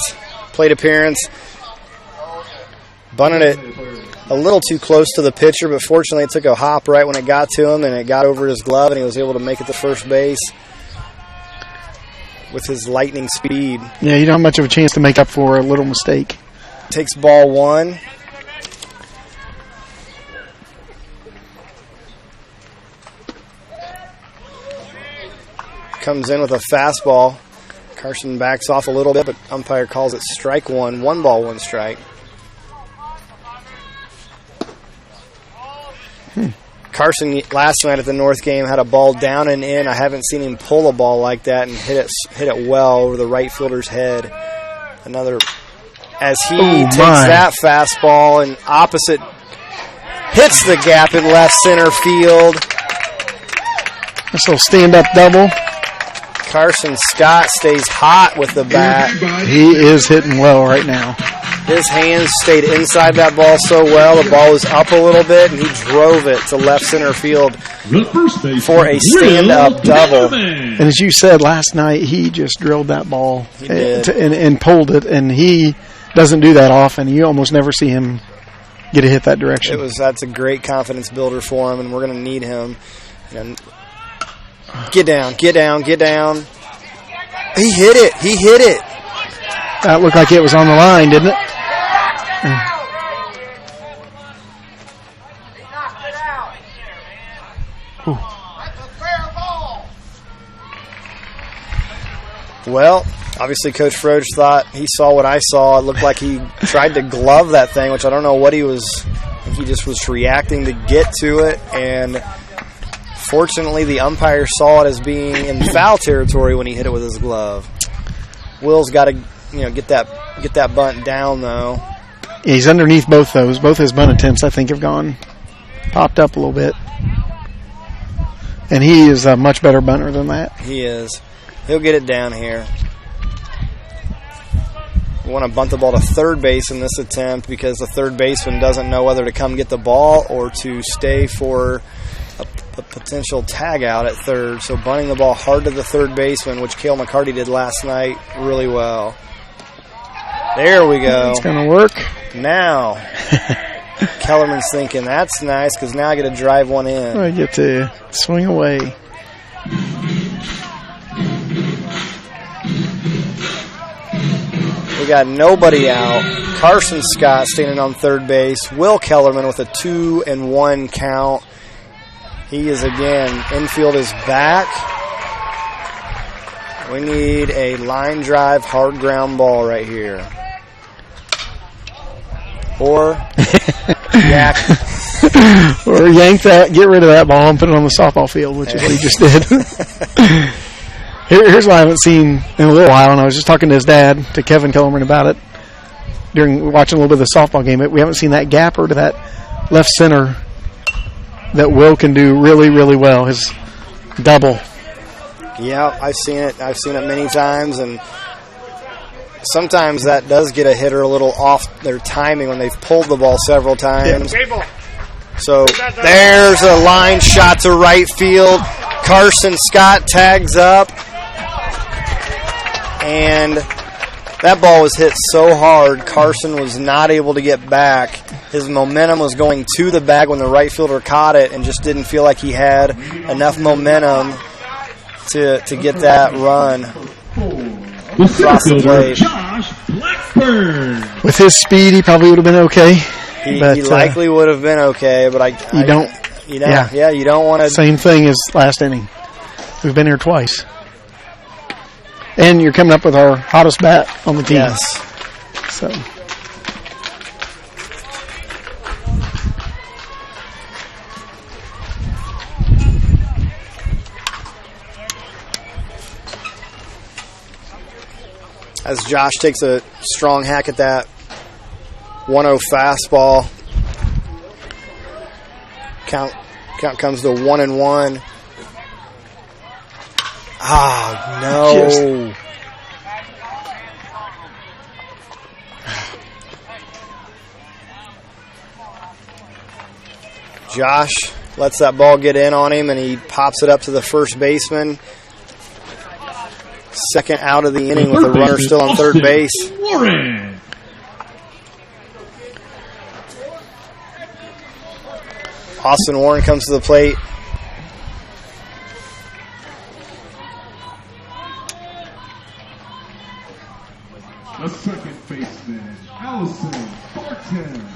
plate appearance. Bunted it a little too close to the pitcher, but fortunately it took a hop right when it got to him, and it got over his glove, and he was able to make it to first base with his lightning speed. Yeah, you don't have much of a chance to make up for a little mistake. Takes ball one. Comes in with a fastball. Carson backs off a little bit, but umpire calls it strike one. 1 ball, 1 strike. Carson last night at the North game had a ball down and in. I haven't seen him pull a ball like that and hit it well over the right fielder's head. Another, as he takes that fastball and opposite, hits the gap in left center field. This little stand-up double. Carson Scott stays hot with the bat. He is hitting well right now. His hands stayed inside that ball so well. The ball was up a little bit, and he drove it to left center field for a stand-up double. And as you said last night, he just drilled that ball and pulled it, and he doesn't do that often. You almost never see him get a hit that direction. That's a great confidence builder for him, and we're going to need him. And get down. He hit it. That looked like it was on the line, didn't it? Well, obviously Coach Froge thought he saw what I saw. It looked like he tried to glove that thing, which I don't know what he was. I think he just was reacting to get to it, and fortunately the umpire saw it as being in foul territory when he hit it with his glove. Will's got to get that bunt down though. Yeah, he's underneath both those. Both his bunt attempts, I think, have popped up a little bit. And he is a much better bunter than that. He is. He'll get it down here. We want to bunt the ball to third base in this attempt because the third baseman doesn't know whether to come get the ball or to stay for a potential tag out at third. So bunting the ball hard to the third baseman, which Cale McCarty did last night really well. There we go. It's going to work. Now, Kellerman's thinking, that's nice because now I get to drive one in. I get to swing away. We got nobody out. Carson Scott standing on third base. Will Kellerman with a 2-1 count. He is again, infield is back. We need a line drive, hard ground ball right here. Or yank. Or yank that, get rid of that ball and put it on the softball field, which is what he just did. Here's what I haven't seen in a little while, and I was just talking to his dad, to Kevin Kellerman, about it during watching a little bit of the softball game. We haven't seen that gapper to that left center that Will can do really, really well, his double. Yeah, I've seen it. I've seen it many times, and sometimes that does get a hitter a little off their timing when they've pulled the ball several times. Yeah. So there's a line shot to right field. Carson Scott tags up, and that ball was hit so hard, Carson was not able to get back. His momentum was going to the bag when the right fielder caught it and just didn't feel like he had enough momentum to get that run across the plate. Josh Blackburn. With his speed, he probably would have been okay. He likely would have been okay, but you don't want to. Same thing as last inning. We've been here twice. And you're coming up with our hottest bat on the team. Yes. So. As Josh takes a strong hack at that 1-0 fastball. Count comes to 1-1. Ah, no. Josh lets that ball get in on him, and he pops it up to the first baseman. Second out of the inning with the runner still on third base. Warren. Austin Warren comes to the plate. The second baseman, Allison Barton.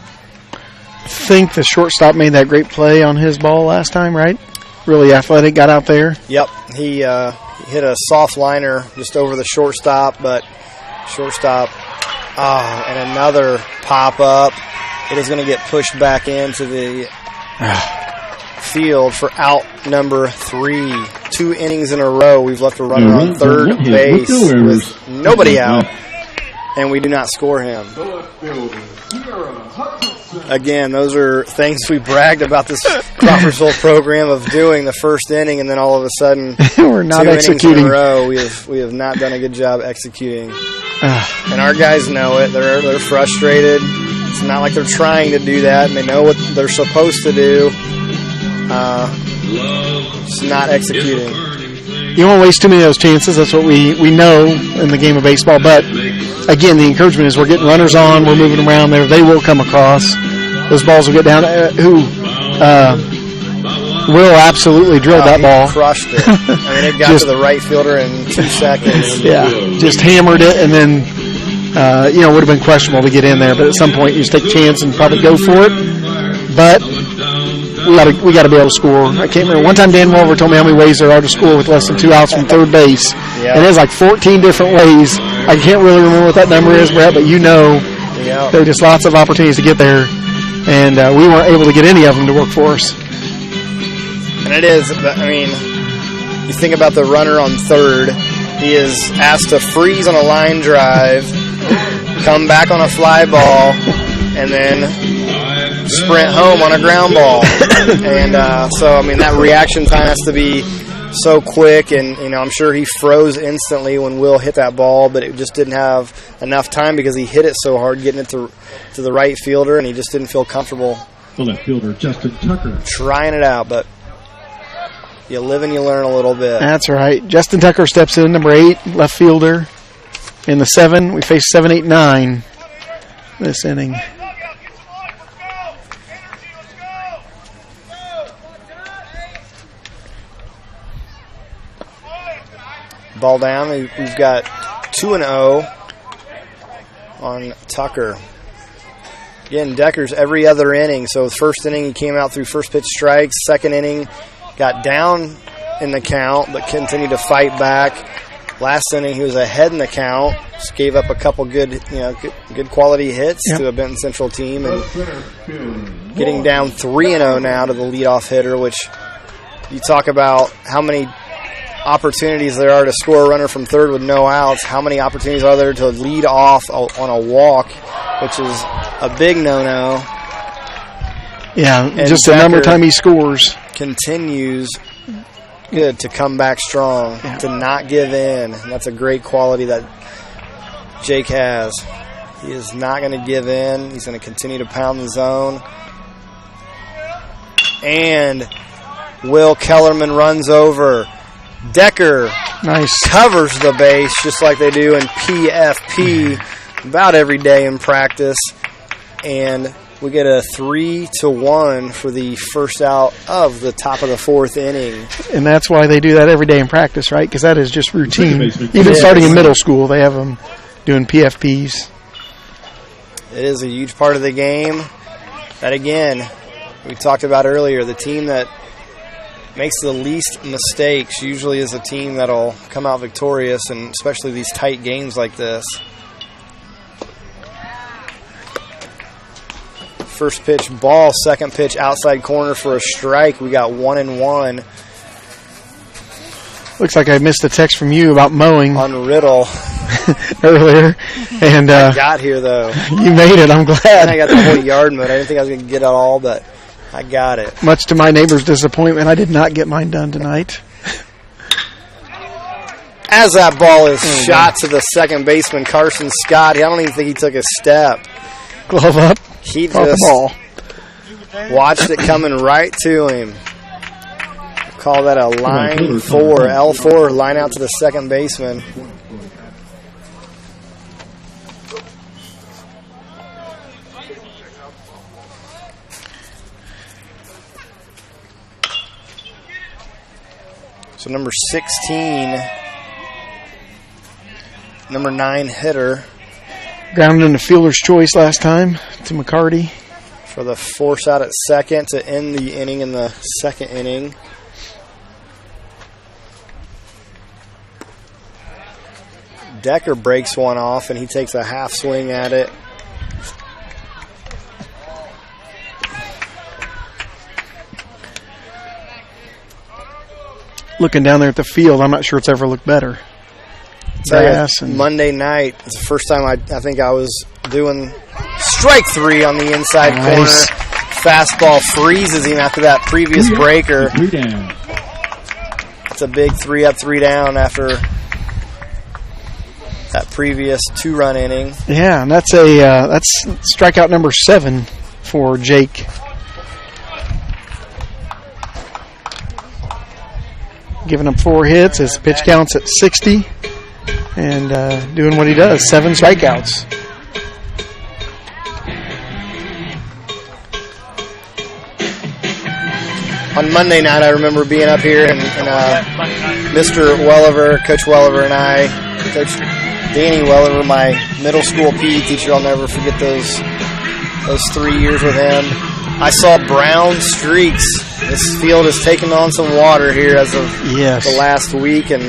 I think the shortstop made that great play on his ball last time, right? Really athletic, got out there. Yep, he hit a soft liner just over the shortstop, but shortstop, and another pop-up. It is going to get pushed back into the field for out number 3. 2 innings in a row, we've left a runner on third base with nobody out, and we do not score him. Again, those are things we bragged about this Crawfordsville program of doing the first inning, and then all of a sudden, we're not 2 executing. innings in a row. We have not done a good job executing, and our guys know it. They're frustrated. It's not like they're trying to do that, and they know what they're supposed to do. Just not executing. You won't waste too many of those chances. That's what we know in the game of baseball. But, again, the encouragement is we're getting runners on. We're moving them around there. They will come across. Those balls will get down. Will absolutely drilled that ball. Crushed it. I mean, it got to the right fielder in 2 seconds. Yeah, just hammered it, and then, it would have been questionable to get in there. But at some point, you just take a chance and probably go for it. But we got to be able to score. I can't remember. One time Dan Wolver told me how many ways there are to score with less than 2 outs from third base. Yep. And there's like 14 different ways. I can't really remember what that number is, Brett, but there are just lots of opportunities to get there. And we weren't able to get any of them to work for us. And it is, I mean, you think about the runner on third. He is asked to freeze on a line drive, come back on a fly ball, and then sprint home on a ground ball. And so, I mean, that reaction time has to be so quick. And, I'm sure he froze instantly when Will hit that ball, but it just didn't have enough time because he hit it so hard getting it to the right fielder, and he just didn't feel comfortable. The left fielder, Justin Tucker. Trying it out, but you live and you learn a little bit. That's right. Justin Tucker steps in, number 8, left fielder. In the 7, we face 7, 8, 9 this inning. Ball down. We've got 2-0 on Tucker. Again, Decker's every other inning. So first inning he came out through first pitch strikes. Second inning got down in the count but continued to fight back. Last inning he was ahead in the count. Just gave up a couple good quality hits to a Benton Central team, and getting down 3-0 now to the leadoff hitter, which you talk about how many opportunities there are to score a runner from third with no outs. How many opportunities are there to lead off on a walk, which is a big no-no. Yeah, and just the number of time he scores. Continues to come back strong, to not give in. And that's a great quality that Jake has. He is not going to give in. He's going to continue to pound the zone. And Will Kellerman runs over. Decker covers the base just like they do in PFP about every day in practice. And we get a 3-1 for the first out of the top of the 4th inning. And that's why they do that every day in practice, right? Because that is just routine. Even starting in middle school, they have them doing PFPs. It is a huge part of the game. That, again, we talked about earlier, the team that makes the least mistakes usually is a team that'll come out victorious, and especially these tight games like this. First pitch ball, second pitch outside corner for a strike. We got 1-1. Looks like I missed a text from you about mowing on Riddle earlier, and I got here though. You made it. I'm glad. And I got the whole yard mowed. I didn't think I was going to get it all, but I got it. Much to my neighbor's disappointment, I did not get mine done tonight. As that ball is shot to the second baseman, Carson Scott, I don't even think he took a step. Glove up. He just watched it coming right to him. Call that a line 4, L4, line out to the second baseman. So number 16, number 9 hitter. Grounded in the fielder's choice last time to McCarty. For the force out at second to end the inning in the second inning. Decker breaks one off, and he takes a half swing at it. Looking down there at the field, I'm not sure it's ever looked better. Monday night, it's the first time I think I was doing strike 3 on the inside corner. Fastball freezes him after that previous breaker. 3 down. It's a big 3 up, 3 down after that previous 2-run inning. Yeah, and that's strikeout number 7 for Jake. Giving up 4 hits. His pitch counts at 60. And doing what he does, 7 strikeouts. On Monday night, I remember being up here and Mr. Welliver, Coach Welliver, and I, Coach Danny Welliver, my middle school PE teacher, I'll never forget those 3 years with him. I saw brown streaks. This field has taken on some water here as of the last week, and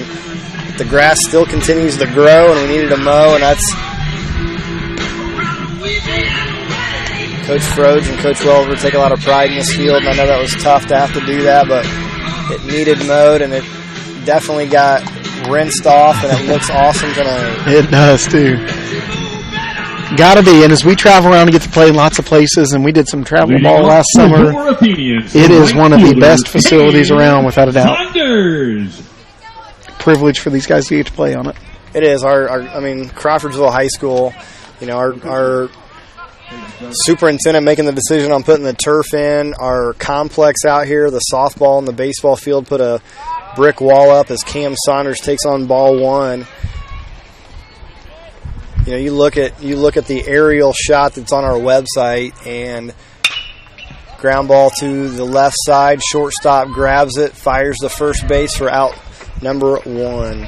the grass still continues to grow, and we needed to mow, and that's Coach Froge and Coach Welliver take a lot of pride in this field, and I know that was tough to have to do that, but it needed mowed, and it definitely got rinsed off, and it looks awesome tonight. It does, too. Got to be, and as we travel around and get to play in lots of places, and we did some travel ball last summer, it is one of the best facilities around, without a doubt. Privilege for these guys to get to play on it. It is. Crawfordsville High School, our superintendent making the decision on putting the turf in, our complex out here, the softball and the baseball field put a brick wall up as Cam Saunders takes on ball 1. You look at the aerial shot that's on our website, and ground ball to the left side, shortstop grabs it, fires the first base for out number 1.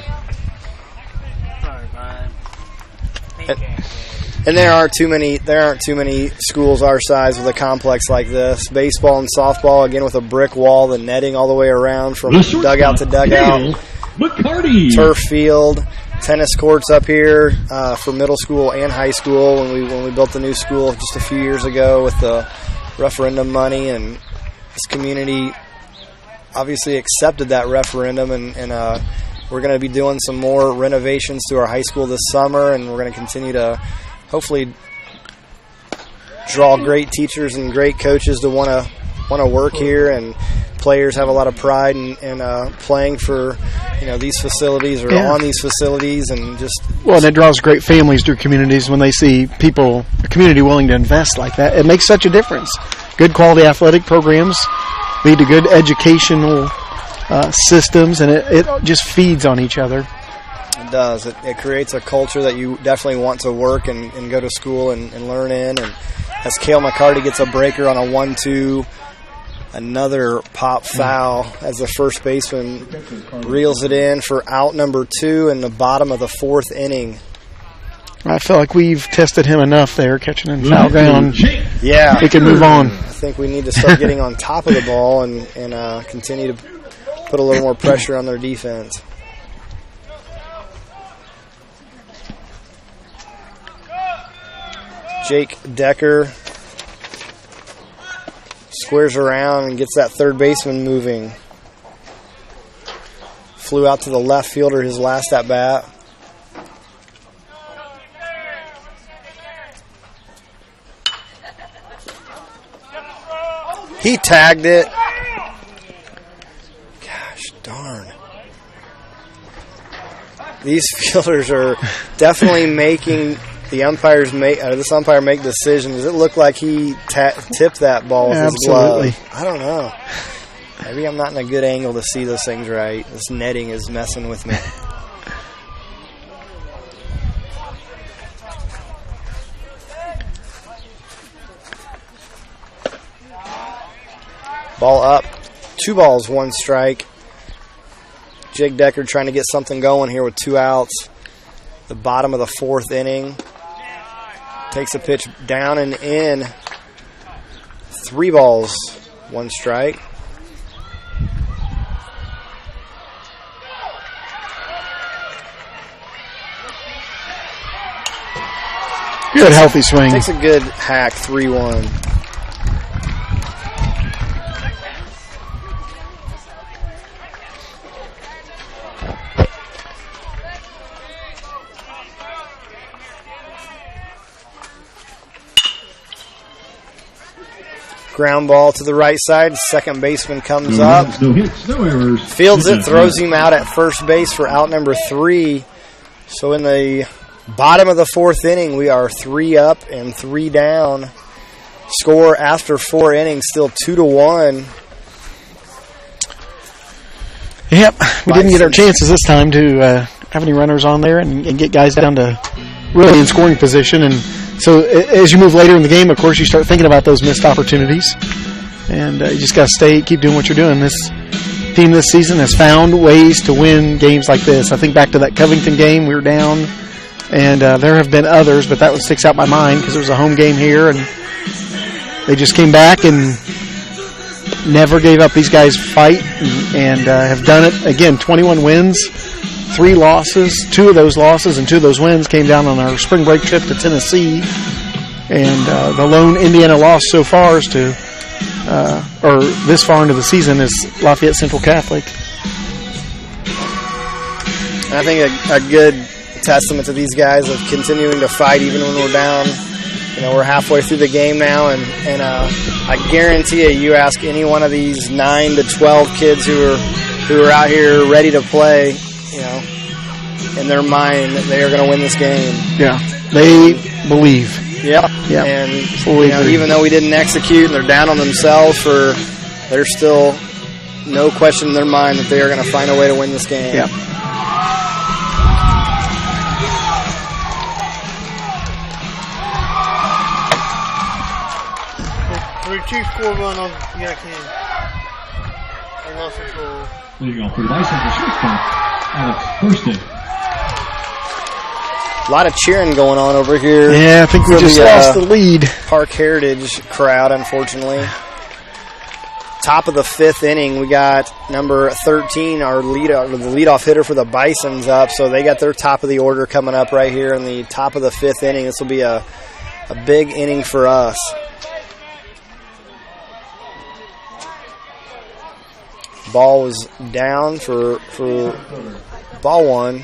And there aren't too many schools our size with a complex like this. Baseball and softball, again with a brick wall, the netting all the way around from dugout to dugout. McCarty. Turf field, tennis courts up here for middle school and high school when we built the new school just a few years ago with the referendum money, and this community obviously accepted that referendum, and we're going to be doing some more renovations to our high school this summer, and we're going to continue to hopefully draw great teachers and great coaches to want to work here, and players have a lot of pride in playing for these facilities or on these facilities, and and it draws great families to communities when they see a community willing to invest like that. It makes such a difference. Good quality athletic programs lead to good educational systems, and it just feeds on each other. It does. It creates a culture that you definitely want to work and go to school and learn in. And as Cale McCarty gets a breaker on a 1-2, another pop foul as the first baseman reels it in for out number 2 in the bottom of the 4th inning. I feel like we've tested him enough there, catching in foul ground. Yeah. We can move on. I think we need to start getting on top of the ball and continue to put a little more pressure on their defense. Jake Decker squares around and gets that third baseman moving. Flew out to the left fielder his last at bat. He tagged it. Gosh darn. These fielders are definitely making this umpire make decisions. It looked like he tipped that ball with his glove. I don't know. Maybe I'm not in a good angle to see those things right. This netting is messing with me. Ball up. 2 balls, 1 strike. Jake Decker trying to get something going here with 2 outs. The bottom of the 4th inning. Takes a pitch down and in. 3 balls, 1 strike. Good healthy swing. Takes a good hack, 3-1. Ground ball to the right side. Second baseman comes up. No hits, no errors. Fields it, throws him out at first base for out number 3. So in the bottom of the 4th inning, we are 3 up and 3 down. Score after 4 innings, still 2-1. Yep, we didn't get our chances this time to have any runners on there and get guys down to really in scoring position. And so as you move later in the game, of course, you start thinking about those missed opportunities. And you just got to keep doing what you're doing. This team this season has found ways to win games like this. I think back to that Covington game, we were down, and there have been others, but that one sticks out in my mind because there was a home game here, and they just came back and never gave up. These guys fight and have done it. Again, 21 wins, 3 losses. 2 of those losses and 2 of those wins came down on our spring break trip to Tennessee. And the lone Indiana loss so far is or this far into the season is Lafayette Central Catholic. I think a good testament to these guys of continuing to fight even when we're down. You know, we're halfway through the game now, and I guarantee you ask any one of these 9 to 12 kids who are out here ready to play, you know, in their mind that they are going to win this game. Yeah, they believe. Yeah, and you know, even though we didn't execute and they're down on themselves, there's still no question in their mind that they are going to find a way to win this game. Yeah. Chief score run on Athenians. And lost control. Leading off for the Bison for shortstop, Alex Thurston. A lot of cheering going on over here. Yeah, I think we just lost the lead. Park Heritage crowd, unfortunately. Top of the 5th inning, we got number 13, the leadoff hitter for the Bisons up. So they got their top of the order coming up right here in the top of the 5th inning. This will be a big inning for us. Ball was down for ball 1.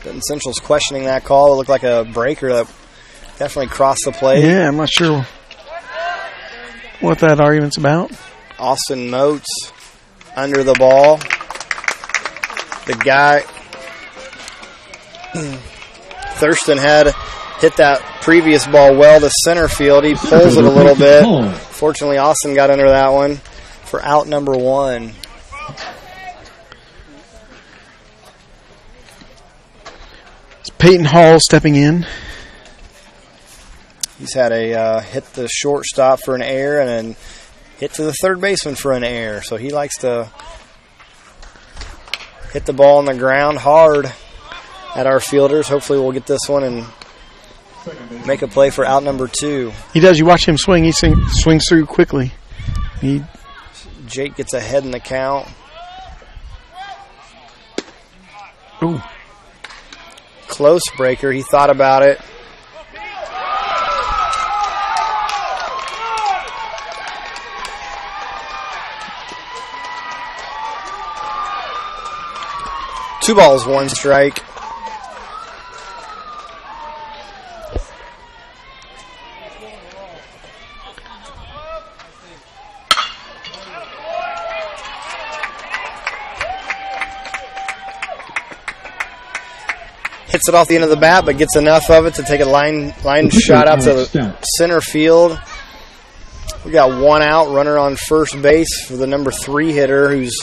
Benton Central's questioning that call. It looked like a breaker that definitely crossed the plate. Yeah, I'm not sure what that argument's about. Austin Motes under the ball. The guy... Thurston had hit that previous ball well to center field. He pulls it a little bit. Fortunately, Austin got under that one for out number 1. It's Peyton Hall stepping in. He's had a hit the shortstop for an error and then hit to the third baseman for an error. So he likes to hit the ball on the ground hard at our fielders. Hopefully we'll get this one and make a play for out number 2. He does. You watch him swing. He swings through quickly. Jake gets ahead in the count. Ooh. Close breaker. He thought about it. Two balls, 1 strike. hits it off the end of the bat, but gets enough of it to take a line shot out to center field. We got one out, runner on first base for the number 3 hitter who's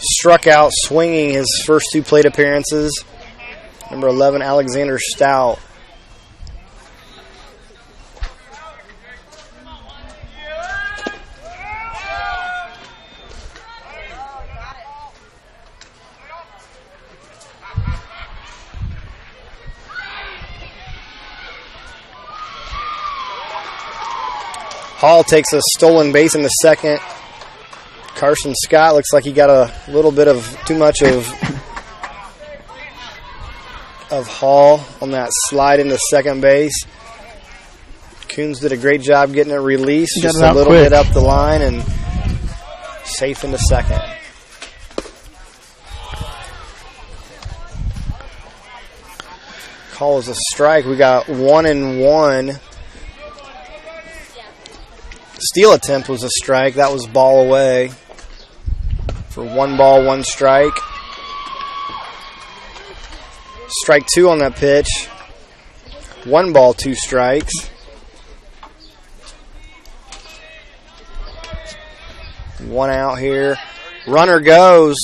struck out swinging his first 2 plate appearances. Number 11, Alexander Stout. Hall takes a stolen base in the second. Carson Scott looks like he got a little bit of too much of Hall on that slide into second base. Coons did a great job getting it released, just a little bit up the line and safe into second. Call is a strike. We got 1-1. Steal attempt was a strike. That was ball away for 1 ball, 1 strike. Strike 2 on that pitch. 1 ball, 2 strikes. One out here. Runner goes,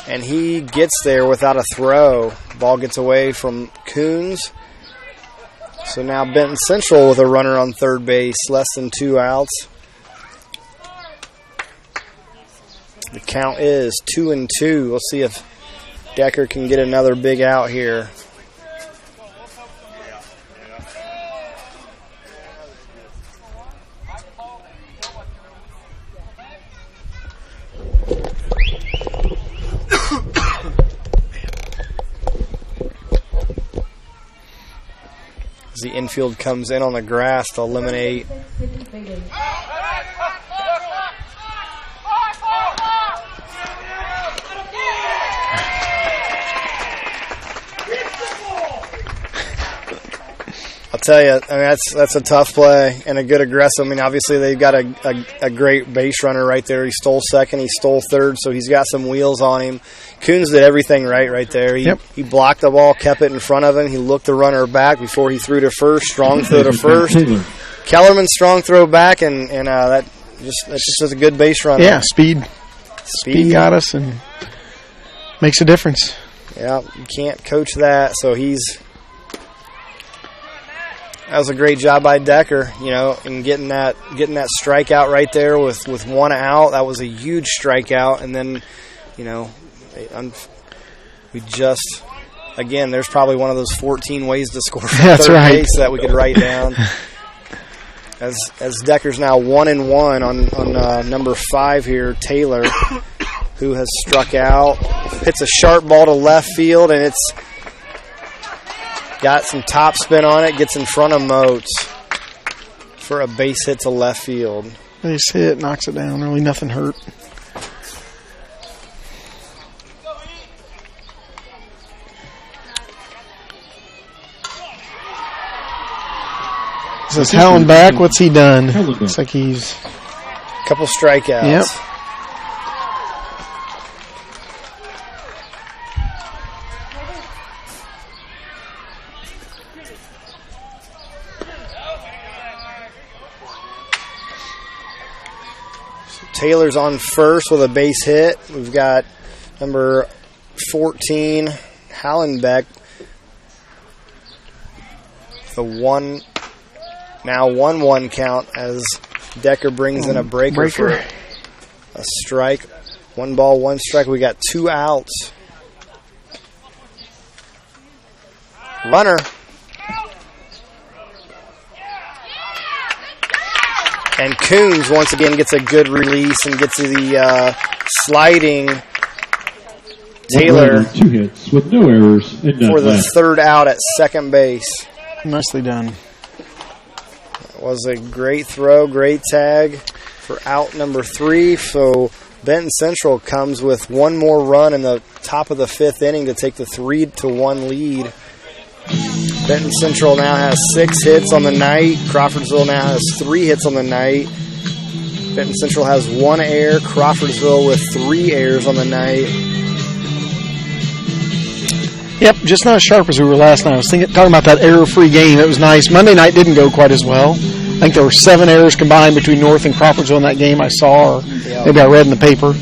and he gets there without a throw. Ball gets away from Coons. So now Benton Central with a runner on third base, less than 2 outs. The count is 2-2. We'll see if Decker can get another big out here. As the infield comes in on the grass to eliminate I'll tell you, I mean, that's a tough play and a good aggressive. I mean, obviously they've got a great base runner right there. He stole second, he stole third, so he's got some wheels on him. Coons did everything right there. He blocked the ball, kept it in front of him. He looked the runner back before he threw to first. Strong throw to first. Kellerman strong throw back, and that's just a good base runner. Yeah, speed got us and makes a difference. Yeah, you can't coach that. So that was a great job by Decker, in getting that strikeout right there with 1 out. That was a huge strikeout, and then, we just, again, there's probably one of those 14 ways to score from third base that we could write down. As Decker's now 1-1 on number 5 here, Taylor, who has struck out, hits a sharp ball to left field, and it's got some top spin on it, gets in front of Moats for a base hit to left field. Base hit, knocks it down. Really nothing hurt. This is Helen back. What's he done? Looks like he's... a couple strikeouts. Yep. Taylor's on first with a base hit. We've got number 14, Hallenbeck. The 1-1 count as Decker brings in a breaker for a strike. 1 ball, 1 strike. We got 2 outs. Runner. And Coons once again gets a good release and gets to the sliding Taylor 2 hits with no errors for the third out at second base. Nicely done. It was a great throw, great tag for out number 3. So Benton Central comes with 1 more run in the top of the 5th inning to take the 3-1 lead. Benton Central now has 6 hits on the night. Crawfordsville now has 3 hits on the night. Benton Central has 1 error. Crawfordsville with 3 errors on the night. Yep, just not as sharp as we were last night. I was talking about that error-free game. It was nice. Monday night didn't go quite as well. I think there were 7 errors combined between North and Crawfordsville in that game I saw, or maybe I read in the paper.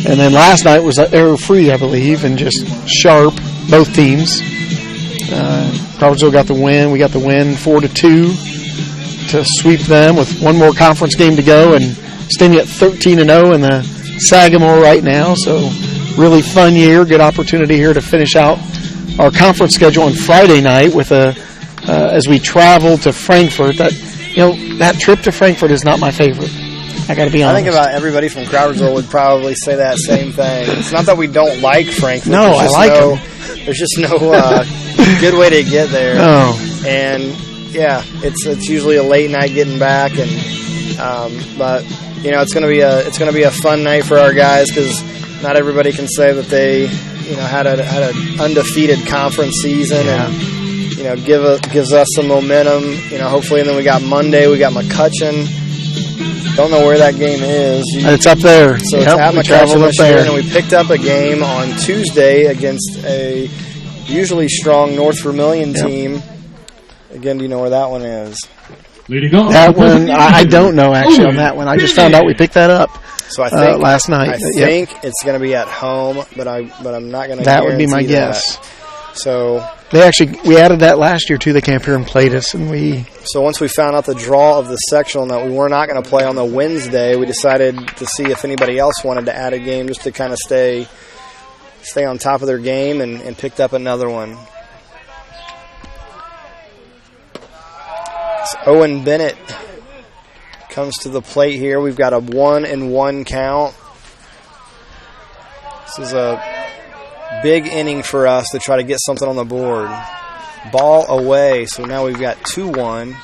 And then last night was error-free, I believe, and just sharp, both teams. Crawfordsville got the win. We got the win 4-2 to sweep them with one more conference game to go, and standing at 13-0 in the Sagamore right now. So really fun year. Good opportunity here to finish out our conference schedule on Friday night with as we travel to Frankfort. That trip to Frankfort is not my favorite. I got to be honest. I think about everybody from Crawfordsville would probably say that same thing. It's not that we don't like Frankfort. No, I like them. There's just no good way to get there. Oh. And yeah, it's usually a late night getting back, and but it's going to be a fun night for our guys, because not everybody can say that they had an undefeated conference season, and gives us some momentum. Hopefully, and then we got Monday. We got McCutcheon. Don't know where that game is. It's up there. So it's at McCutcheon this year, and we picked up a game on Tuesday against a usually strong North Vermilion team. Again, do you know where that one is? Leading on. That one, I don't know actually on that one. I just found out we picked that up. So I think last night. I think it's going to be at home, but I'm not going to. That would be my guess. So we added that last year too. They came here and played us, and So once we found out the draw of the sectional and that we were not going to play on the Wednesday, we decided to see if anybody else wanted to add a game just to kind of stay on top of their game, and picked up another one. So Owen Bennett comes to the plate here. We've got a 1-1 count. This is a big inning for us to try to get something on the board. Ball away, so now we've got 2-1.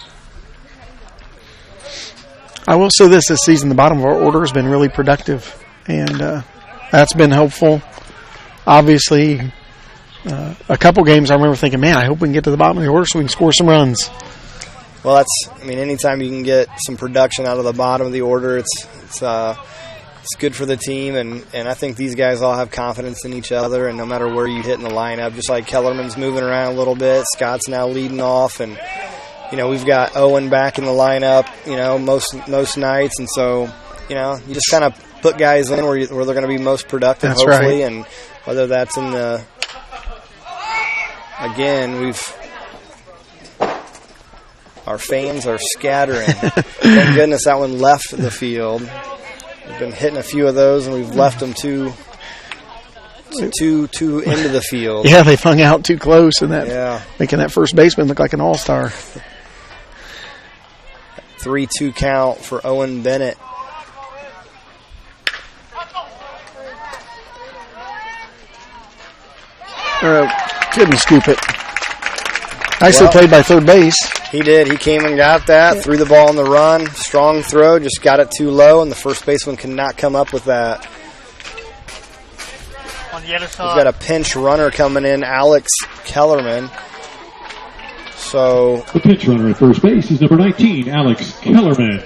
I will say this season, the bottom of our order has been really productive, and that's been helpful. Obviously, a couple games I remember thinking, man, I hope we can get to the bottom of the order so we can score some runs. Well, anytime you can get some production out of the bottom of the order, it's good for the team, and I think these guys all have confidence in each other, and no matter where you hit in the lineup, just like Kellerman's moving around a little bit, Scott's now leading off, and we've got Owen back in the lineup, most nights, and so you just kind of put guys in where they're going to be most productive, that's hopefully, right. And whether that's in our fans are scattering. Thank goodness that one left the field. We've been hitting a few of those, and we've left them too into the field. Yeah, they've hung out too close, and making that first baseman look like an all-star. 3-2 count for Owen Bennett. Couldn't scoop it. Nicely played by third base. He did. He came and got that, threw the ball on the run. Strong throw, just got it too low, and the first baseman could not come up with that. On the other side. We've got a pinch runner coming in, Alex Kellerman. So the pinch runner at first base is number 19, Alex Kellerman.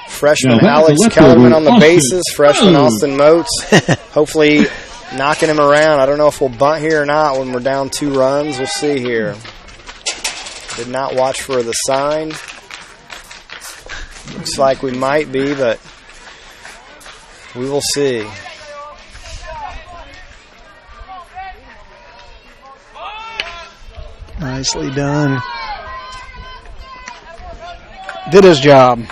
Freshman Alex Kellerman on the bases. Freshman Austin Moats. Hopefully knocking him around. I don't know if we'll bunt here or not when we're down 2 runs. We'll see here. Did not watch for the sign. Looks like we might be, but we will see. Nicely done. Did his job.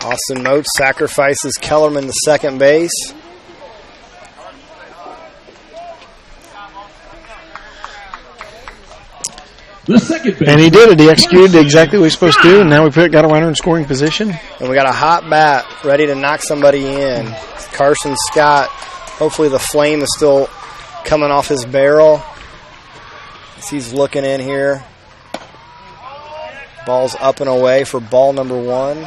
Austin Moats sacrifices Kellerman to second base. The second base. And he did it. He executed exactly what he was supposed to do, and now we got a runner in scoring position. And we got a hot bat ready to knock somebody in. Carson Scott. Hopefully the flame is still coming off his barrel as he's looking in here. Ball's up and away for ball number 1.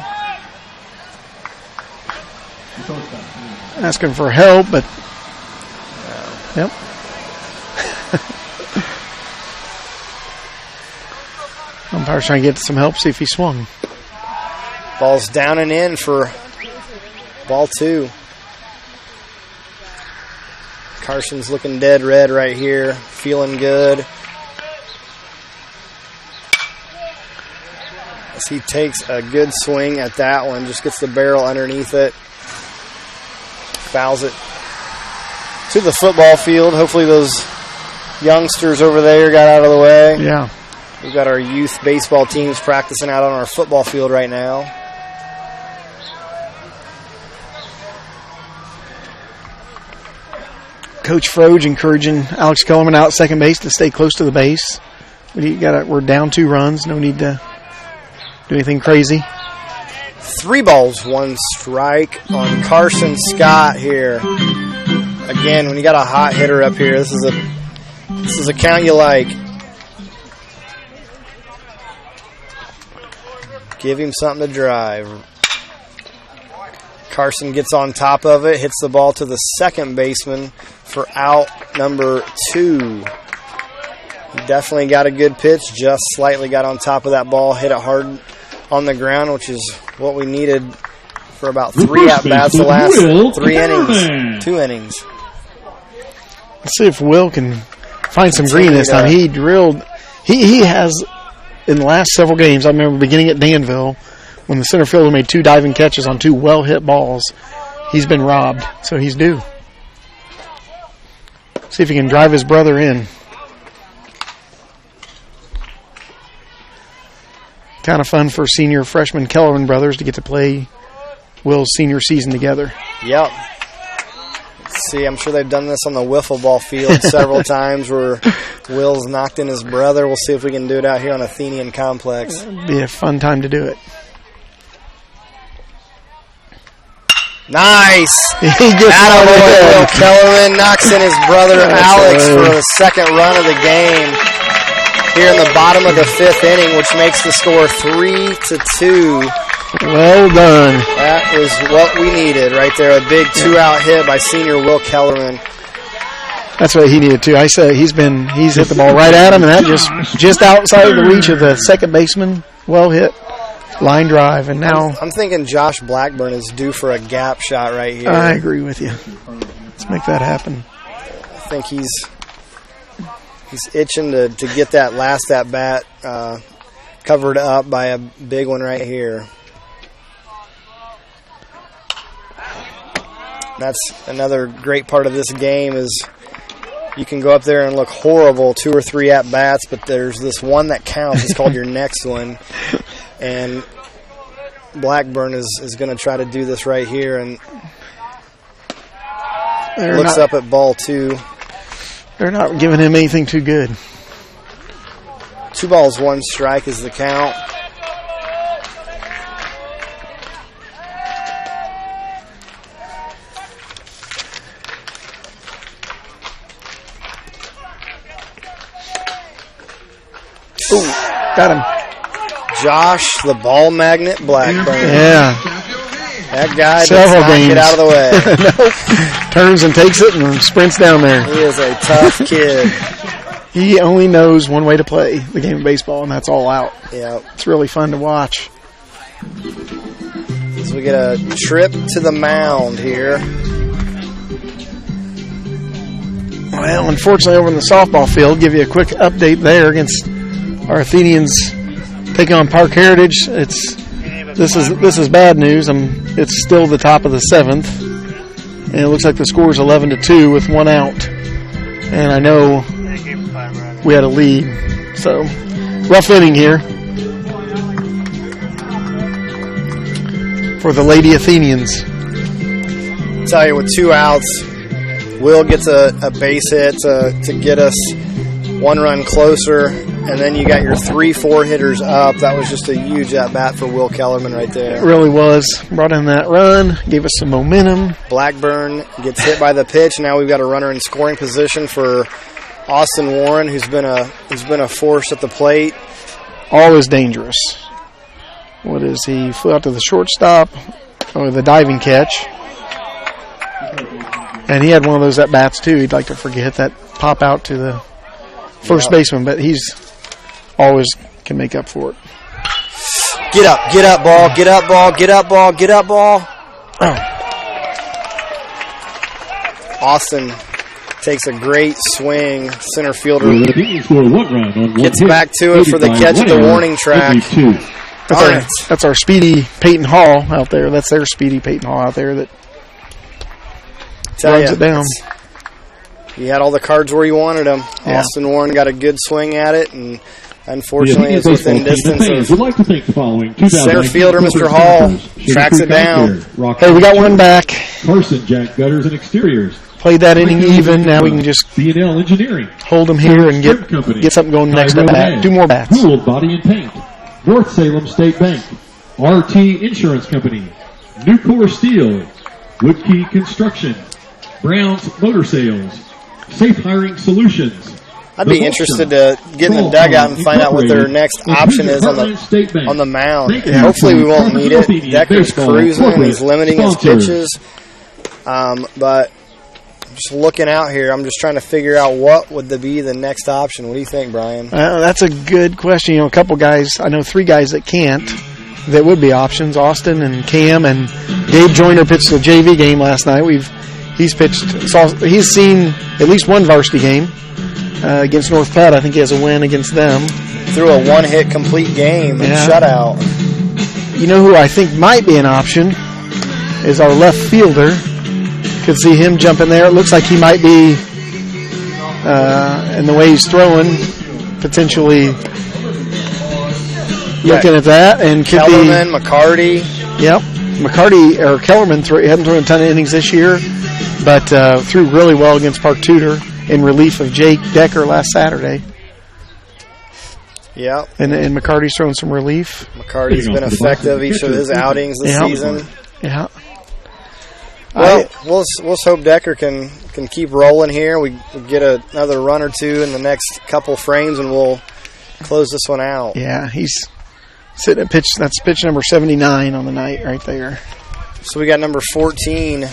Asking for help, but yep. Umpire's trying to get some help, see if he swung. Ball's down and in for ball 2. Carson's looking dead red right here, feeling good. As he takes a good swing at that one, just gets the barrel underneath it. Fouls it to the football field. Hopefully those youngsters over there got out of the way. Yeah. We've got our youth baseball teams practicing out on our football field right now. Coach Froge encouraging Alex Kellerman out at second base to stay close to the base. We're down 2 runs. No need to do anything crazy. 3 balls, 1 strike on Carson Scott here. Again, when you got a hot hitter up here, this is a count you like. Give him something to drive. Carson gets on top of it, hits the ball to the second baseman for out number 2. He definitely got a good pitch, just slightly got on top of that ball, hit it hard on the ground, which is what we needed for about 3 at-bats the last 3 innings, 2 innings. Let's see if Will can find some green this time. He drilled. He has, in the last several games, I remember beginning at Danville, when the center fielder made 2 diving catches on 2 well-hit balls, he's been robbed, so he's due. See if he can drive his brother in. Kind of fun for senior freshman Kellerman brothers to get to play Will's senior season together. Yep. Let's see, I'm sure they've done this on the wiffle ball field several times where Will's knocked in his brother. We'll see if we can do it out here on Athenian Complex. It'd be a fun time to do it. Nice! He gets out of the way. Will Kellerman knocks in his brother Alex for the second run of the game here in the bottom of the 5th inning, which makes the score 3-2. Well done. That is what we needed right there. A big 2-out hit by senior Will Kellerman. That's what he needed too. I said he's hit the ball right at him, and that just outside of the reach of the second baseman. Well hit. Line drive, and now I'm thinking Josh Blackburn is due for a gap shot right here. I agree with you. Let's make that happen. I think he's itching to get that last at bat covered up by a big one right here. That's another great part of this game is you can go up there and look horrible 2 or 3 at bats, but there's this one that counts. It's called your next one. And Blackburn is going to try to do this right here and looks up at ball 2. They're not giving him anything too good. 2 balls, 1 strike is the count. Ooh, got him. Josh, the ball magnet Blackburn. Yeah. That guy Several does not games. get out of the way. No. Turns and takes it and sprints down there. He is a tough kid. He only knows one way to play the game of baseball, and that's all out. Yeah. It's really fun to watch. So we get a trip to the mound here. Well, unfortunately, over in the softball field, give you a quick update there against our Athenians taking on Park Heritage. This is bad news. It's still the top of the 7th, and it looks like the score is 11-2 with 1 out. And I know we had a lead, so rough inning here for the Lady Athenians. I'll tell you, with 2 outs, Will gets a base hit to get us 1 run closer, and then you got your 3-4 hitters up. That was just a huge at-bat for Will Kellerman right there. It really was. Brought in that run, gave us some momentum. Blackburn gets hit by the pitch. Now we've got a runner in scoring position for Austin Warren, who's been a force at the plate. Always dangerous. What is he? Flew out to the shortstop with a diving catch. And he had one of those at-bats, too. He'd like to forget that pop out to the first baseman, but he's always can make up for it. Get up, ball, get up, ball, get up, ball, get up, ball. Oh. Austin takes a great swing. Center fielder The Athenians score 1 run on 1 gets hit, back to it for the aided by catch at the 1 error, warning track. 52. Darn it. That's our speedy Peyton Hall out there. That's their speedy Peyton Hall out there that Tell runs ya, it down. You had all the cards where you wanted them. Yeah. Austin Warren got a good swing at it, and The unfortunately Athenians is within baseball team distance and fans of would like to thank the following 2019 center fielder, Mr. Hall, tracks it down. Hey, we got one back. Carson, Jack Gutters, and Exteriors. Played that inning even. Now we can just B&L Engineering. hold them here and Strip Company. get something going next at bat. 2 more bats. Gould Body and Paint. North Salem State Bank. RT Insurance Company. Nucor Steel. Woodkey Construction. Brown's Motor Sales. Safe Hiring Solutions. I'd be interested to get in the dugout and find out what their next option is on the mound. Hopefully we won't need it. Decker's cruising and he's limiting his pitches. But just looking out here, I'm just trying to figure out what would be the next option. What do you think, Brian? That's a good question. A couple guys, I know 3 guys that can't, that would be options. Austin and Cam and Gabe Joyner pitched the JV game last night. He's seen at least one varsity game against North Platte. I think he has a win against them. Threw a 1-hit complete game and shutout. You know who I think might be an option is our left fielder. Could see him jumping there. It looks like he might be, in the way he's throwing, potentially looking at that. And could Kellerman, McCarty. Yep. McCarty or Kellerman hadn't thrown a ton of innings this year, but threw really well against Park Tudor in relief of Jake Decker last Saturday. Yep. And McCarty's thrown some relief. McCarty's been effective each of his outings this season. Yeah. Well, we'll hope Decker can keep rolling here. We get another run or two in the next couple frames, and we'll close this one out. Yeah, he's sitting at pitch. That's pitch number 79 on the night right there. So we got number 14.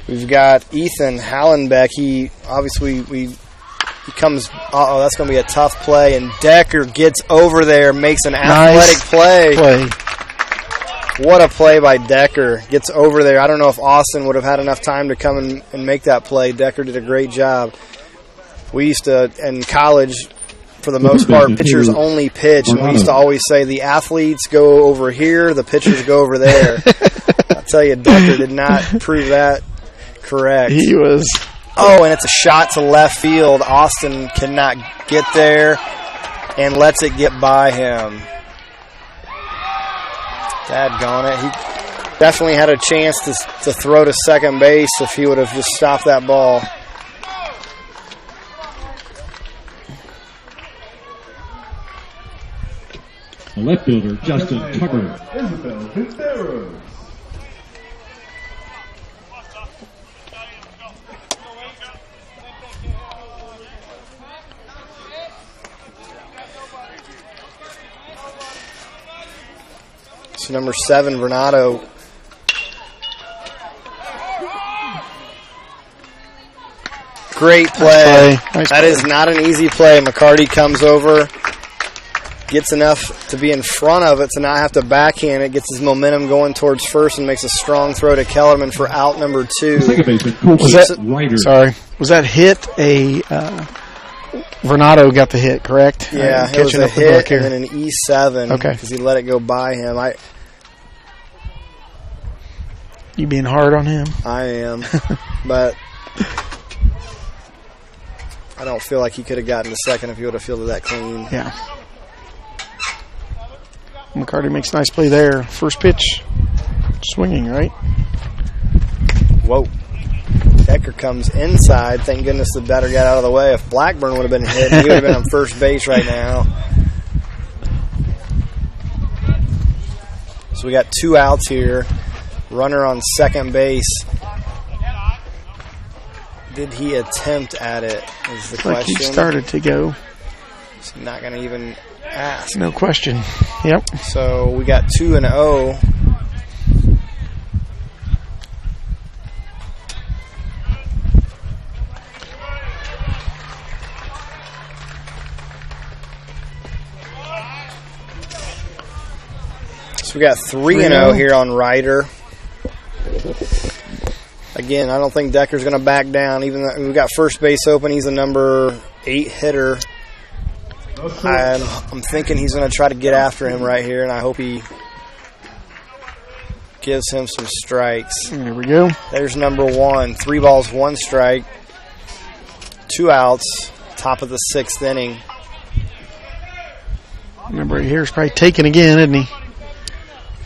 We've got Ethan Hallenbeck. He obviously he comes. That's going to be a tough play, and Decker gets over there, makes an athletic play. What a play by Decker. Gets over there. I don't know if Austin would have had enough time to come and make that play. Decker did a great job. We used to, in college, for the most part, pitchers only pitch. And we used to always say the athletes go over here, the pitchers go over there. I'll tell you, Decker did not prove that correct. He was. Oh, and it's a shot to left field. Austin cannot get there and lets it get by him. Dadgone it. He definitely had a chance to throw to second base if he would have just stopped that ball. The left fielder, Justin Tucker. So number 7, Renato. Great play. Nice that play. is not an easy play. McCarty comes over, gets enough to be in front of it to not have to backhand it, gets his momentum going towards first and makes a strong throw to Kellerman for out number 2. Second baseman, Ryder. Was that hit Renato got the hit, correct? Yeah, it was a hit and then an E7 because he let it go by him. You being hard on him? I am, but I don't feel like he could have gotten to second if he would have fielded that clean. Yeah. McCarty makes a nice play there. First pitch, swinging, right? Whoa. Decker comes inside. Thank goodness the batter got out of the way. If Blackburn would have been hit, he would have been on first base right now. So we got 2 outs here. Runner on second base. Did he attempt at it is the question. He started to go. So not going to even ask. No question. Yep. So we got 2-0. So we got 3-0 here on Ryder. Again, I don't think Decker's going to back down. Even though we've got first base open, he's a number 8 hitter. I'm thinking he's going to try to get after him right here, and I hope he gives him some strikes. There we go. There's number 1. 3 balls, 1 strike. 2 outs. Top of the 6th inning. Number 8 here is probably taken again, isn't he?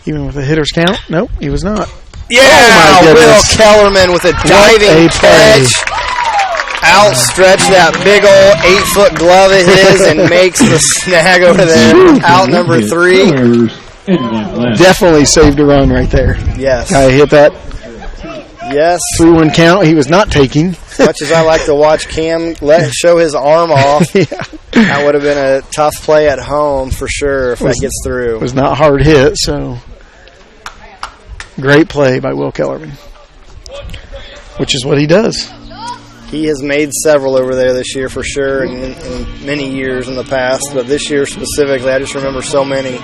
Even with the hitter's count? Nope, he was not. Yeah, oh my Will Kellerman with a diving catch. Outstretch that big old 8-foot glove of his and makes the snag over there. Out number 3. Definitely saved a run right there. Yes. Guy hit that. Yes. 3-1 count. He was not taking. As much as I like to watch Cam show his arm off, Yeah. that would have been a tough play at home for sure if that gets through. It was not hard hit, so great play by Will Kellerman, which is what he does. He has made several over there this year for sure, and in many years in the past, but this year specifically, I just remember so many.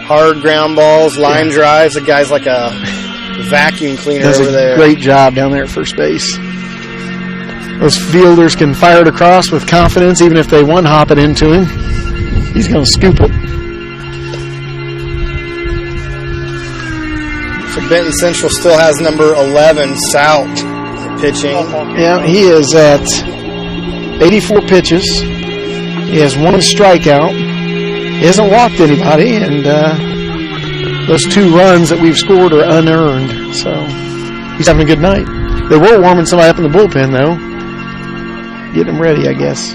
Hard ground balls, line drives, the guy's like a vacuum cleaner Does over there. a great job down there at first base. Those fielders can fire it across with confidence, even if they one-hop it into him. He's going to scoop it. So Benton Central still has number 11, Stout, pitching. Yeah, he is at 84 pitches. He has 1 strikeout. He hasn't walked anybody, and those 2 runs that we've scored are unearned. So he's having a good night. They were warming somebody up in the bullpen, though. Getting them ready, I guess.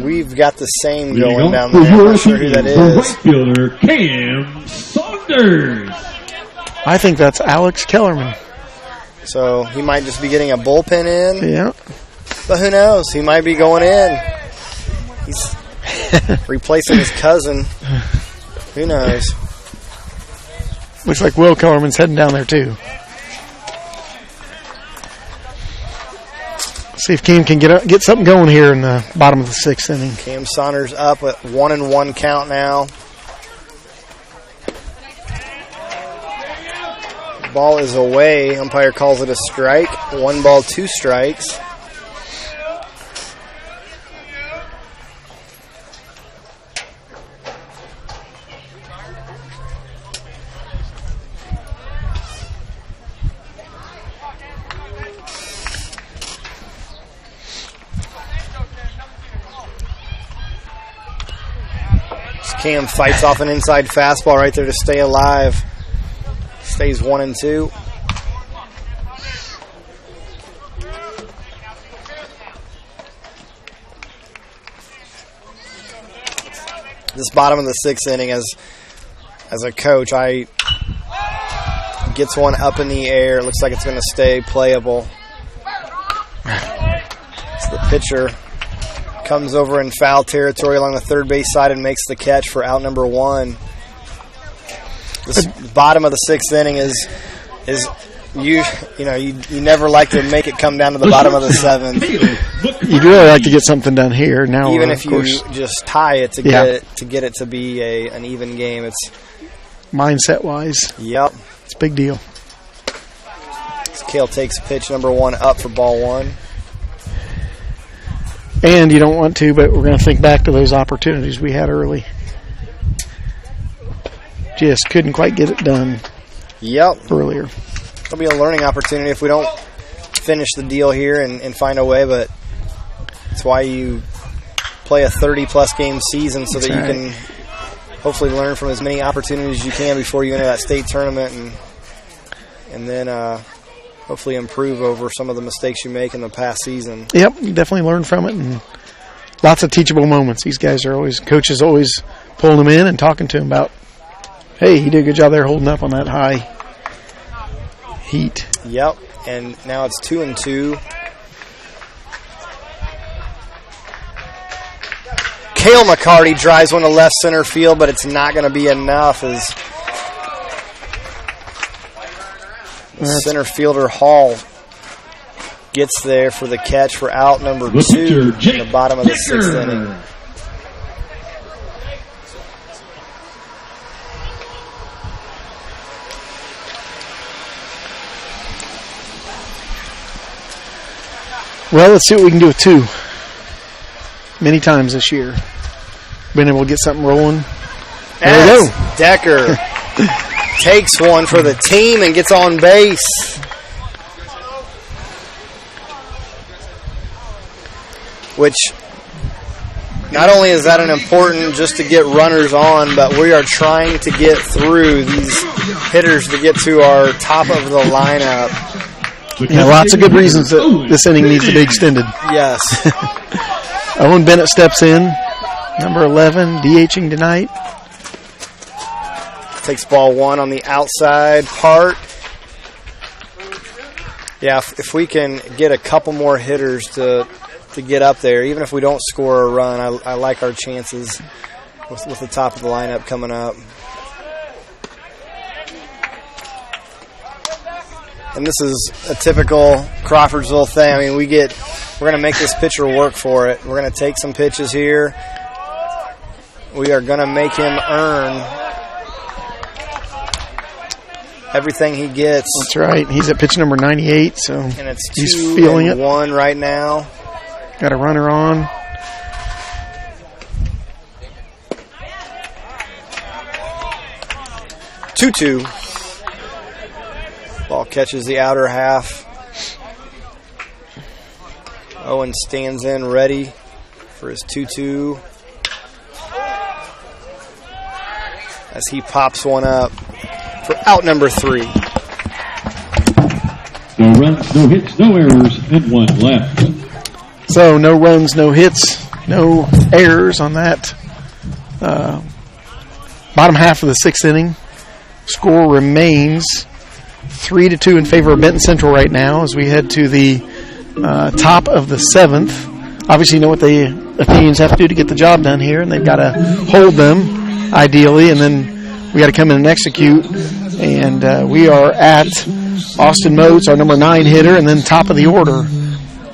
We've got the same going down there. I'm not sure who that is. Right fielder Cam Saunders. I think that's Alex Kellerman. So he might just be getting a bullpen in. Yeah. But who knows? He might be going in. He's replacing his cousin. Who knows? Looks like Will Kellerman's heading down there, too. See if Cam can get something going here in the bottom of the 6th inning. Cam Saunders up at 1-1 count now. Ball is away. Umpire calls it a strike. 1 ball, 2 strikes. Cam fights off an inside fastball right there to stay alive. Stays 1-2. This bottom of the 6th inning, as a coach, I gets one up in the air. It looks like it's going to stay playable. It's the pitcher. Comes over in foul territory along the third base side and makes the catch for out number 1. This bottom of the 6th inning is you never like to make it come down to the bottom of the 7th. You'd really like to get something done here now. Even if you just tie it to get it to be an even game. It's mindset wise. Yep. It's a big deal. Kale takes pitch number 1 up for ball 1. And you don't want to, but we're going to think back to those opportunities we had early. Just couldn't quite get it done. Yep. Earlier. It'll be a learning opportunity if we don't finish the deal here and find a way, but that's why you play a 30-plus game season so that you can hopefully learn from as many opportunities as you can before you enter that state tournament and then hopefully improve over some of the mistakes you make in the past season. Yep, you definitely learn from it, and lots of teachable moments. These guys are always, coaches always pulling them in and talking to them about, hey, you did a good job there holding up on that high heat. Yep, and now it's 2-2. Cale McCarty drives one to left center field, but it's not going to be enough as center fielder Hall gets there for the catch for out number 2 in the bottom of the 6th inning. Well, let's see what we can do with 2. Many times this year. Been able to get something rolling. There we go. Decker takes one for the team and gets on base. Which, not only is that an important just to get runners on, but we are trying to get through these hitters to get to our top of the lineup. Yeah, lots of good reasons that this inning needs to be extended. Yes. Owen Bennett steps in, number 11, DHing tonight. Takes ball 1 on the outside part. Yeah, if we can get a couple more hitters to get up there, even if we don't score a run, I like our chances with the top of the lineup coming up. And this is a typical Crawfordsville thing. I mean, we're going to make this pitcher work for it. We're going to take some pitches here. We are going to make him earn everything he gets. That's right. He's at pitch number 98, so and it's he's 2 feeling and it. 1 right now. Got a runner on. Two. Ball catches the outer half. Owen stands in ready for his 2-2. As he pops one up for out number 3. No runs, no hits, no errors, and 1 left. So no runs, no hits, no errors on that bottom half of the 6th inning. Score remains 3-2 in favor of Benton Central right now as we head to the top of the 7th. Obviously, you know what the Athenians have to do to get the job done here, and they've got to hold them, ideally, and then we got to come in and execute. And we are at Austin Moats, our number 9 hitter, and then top of the order.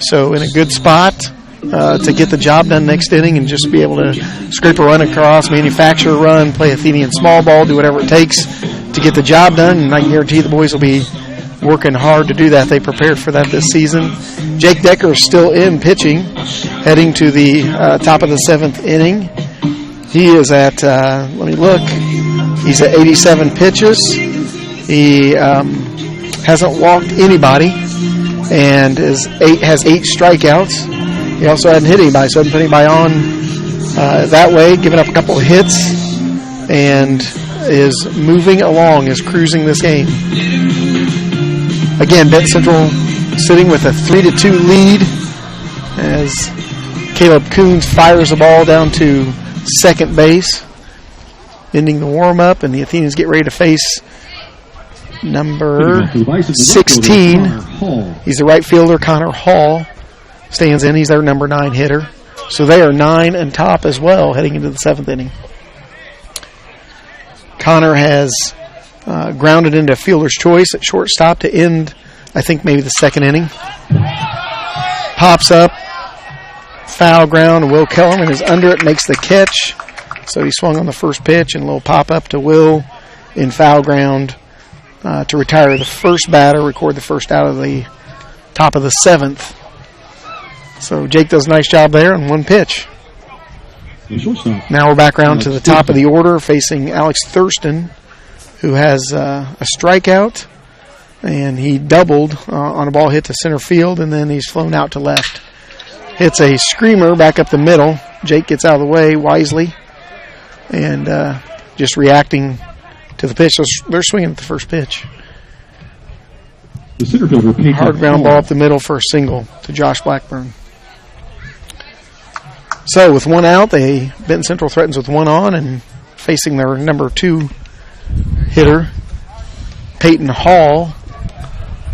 So in a good spot to get the job done next inning and just be able to scrape a run across, manufacture a run, play Athenian small ball, do whatever it takes to get the job done. And I guarantee the boys will be working hard to do that. They prepared for that this season. Jake Decker is still in pitching, heading to the top of the 7th inning. He is at, let me look, he's at 87 pitches. He hasn't walked anybody and has 8 strikeouts. He also hadn't hit anybody, so hasn't put anybody on that way, giving up a couple of hits, and is moving along, is cruising this game. Again, Benton Central sitting with a 3-2 lead as Caleb Coons fires the ball down to second base, ending the warm-up, and the Athenians get ready to face number 16. He's the right fielder, Connor Hall. Stands in. He's their number 9 hitter. So they are 9 and top as well heading into the 7th inning. Connor has grounded into fielder's choice at shortstop to end, I think, maybe the 2nd inning. Pops up. Foul ground. Will Kellerman is under it, makes the catch. So he swung on the first pitch, and a little pop up to Will in foul ground to retire the first batter, record the first out of the top of the 7th. So Jake does a nice job there on 1 pitch. Now we're back around to the top of the order facing Alex Thurston, who has a strikeout, and he doubled on a ball hit to center field, and then he's flown out to left. Hits a screamer back up the middle. Jake gets out of the way wisely and just reacting to the pitch. So they're swinging at the first pitch. The center fielder hard ground ball up the middle for a single to Josh Blackburn. So with 1 out, Benton Central threatens with 1 on and facing their number 2 hitter, Peyton Hall,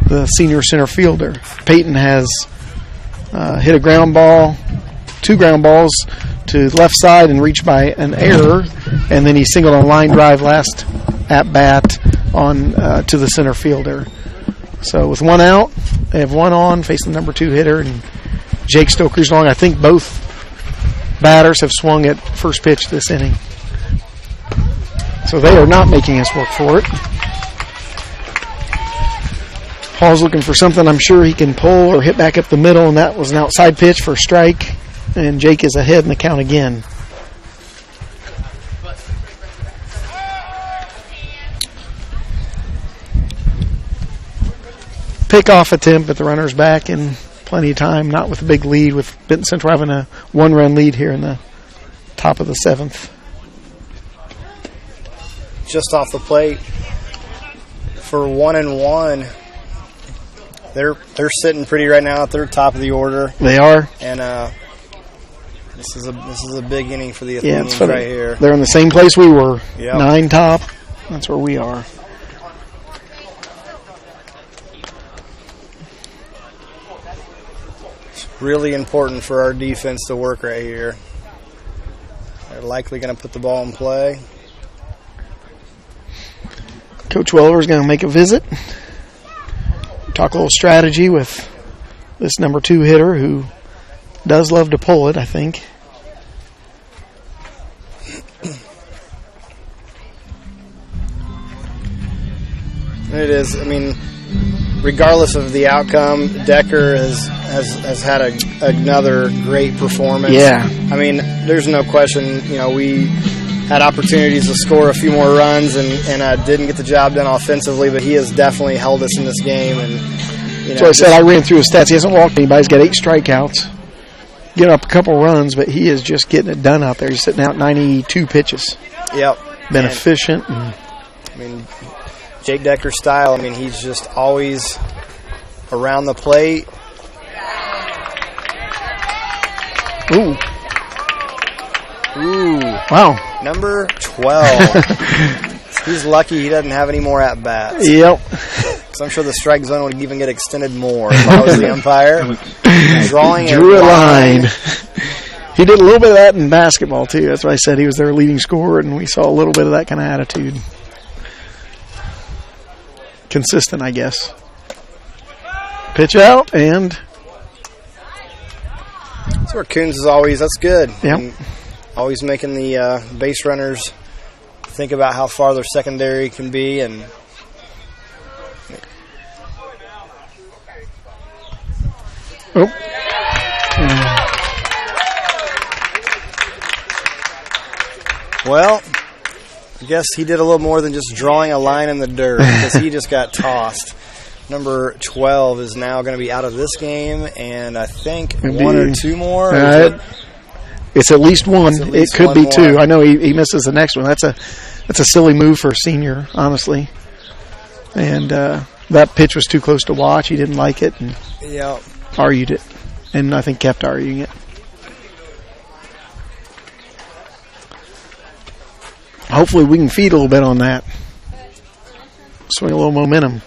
the senior center fielder. Peyton has hit a ground ball, 2 ground balls to the left side and reached by an error, and then he singled on line drive last at bat on to the center fielder. So with 1 out, they have 1 on facing the number 2 hitter, and Jake still cruising along. I think both batters have swung at first pitch this inning. So they are not making us work for it. Paul's looking for something I'm sure he can pull or hit back up the middle, and that was an outside pitch for a strike. And Jake is ahead in the count again. Pick-off attempt, but the runner's back in plenty of time, not with a big lead, with Benton Central having a one-run lead here in the top of the 7th. Just off the plate for 1-1. They're sitting pretty right now at their top of the order. They are. And this is a big inning for the Athenians right here. They're in the same place we were. Yep. 9 top. That's where we are. It's really important for our defense to work right here. They're likely going to put the ball in play. Coach Welver is going to make a visit. Talk a little strategy with this number 2 hitter who does love to pull it, I think. It is. I mean, regardless of the outcome, Decker has had another great performance. Yeah. I mean, there's no question. You know, we had opportunities to score a few more runs and didn't get the job done offensively, but he has definitely held us in this game. And that's why I said I ran through his stats. He hasn't walked anybody. He's got 8 strikeouts. Getting up a couple runs, but he is just getting it done out there. He's sitting out 92 pitches. Yep. Been efficient. I mean, Jake Decker style, I mean, he's just always around the plate. Ooh. Ooh. Wow. Number 12. He's lucky he doesn't have any more at-bats. Yep. So I'm sure the strike zone would even get extended more if I was the umpire. Drew a line. He did a little bit of that in basketball, too. That's why I said he was their leading scorer, and we saw a little bit of that kind of attitude. Consistent, I guess. Pitch out, and that's where Coons is always. That's good. Yep. Always making the base runners think about how far their secondary can be. And well, I guess he did a little more than just drawing a line in the dirt because he just got tossed. Number 12 is now going to be out of this game, and I think one or two more. It's at least one. It could be more. 2. I know he misses the next one. That's a silly move for a senior, honestly. And that pitch was too close to watch. He didn't like it and argued it, and I think kept arguing it. Hopefully we can feed a little bit on that. Swing a little momentum.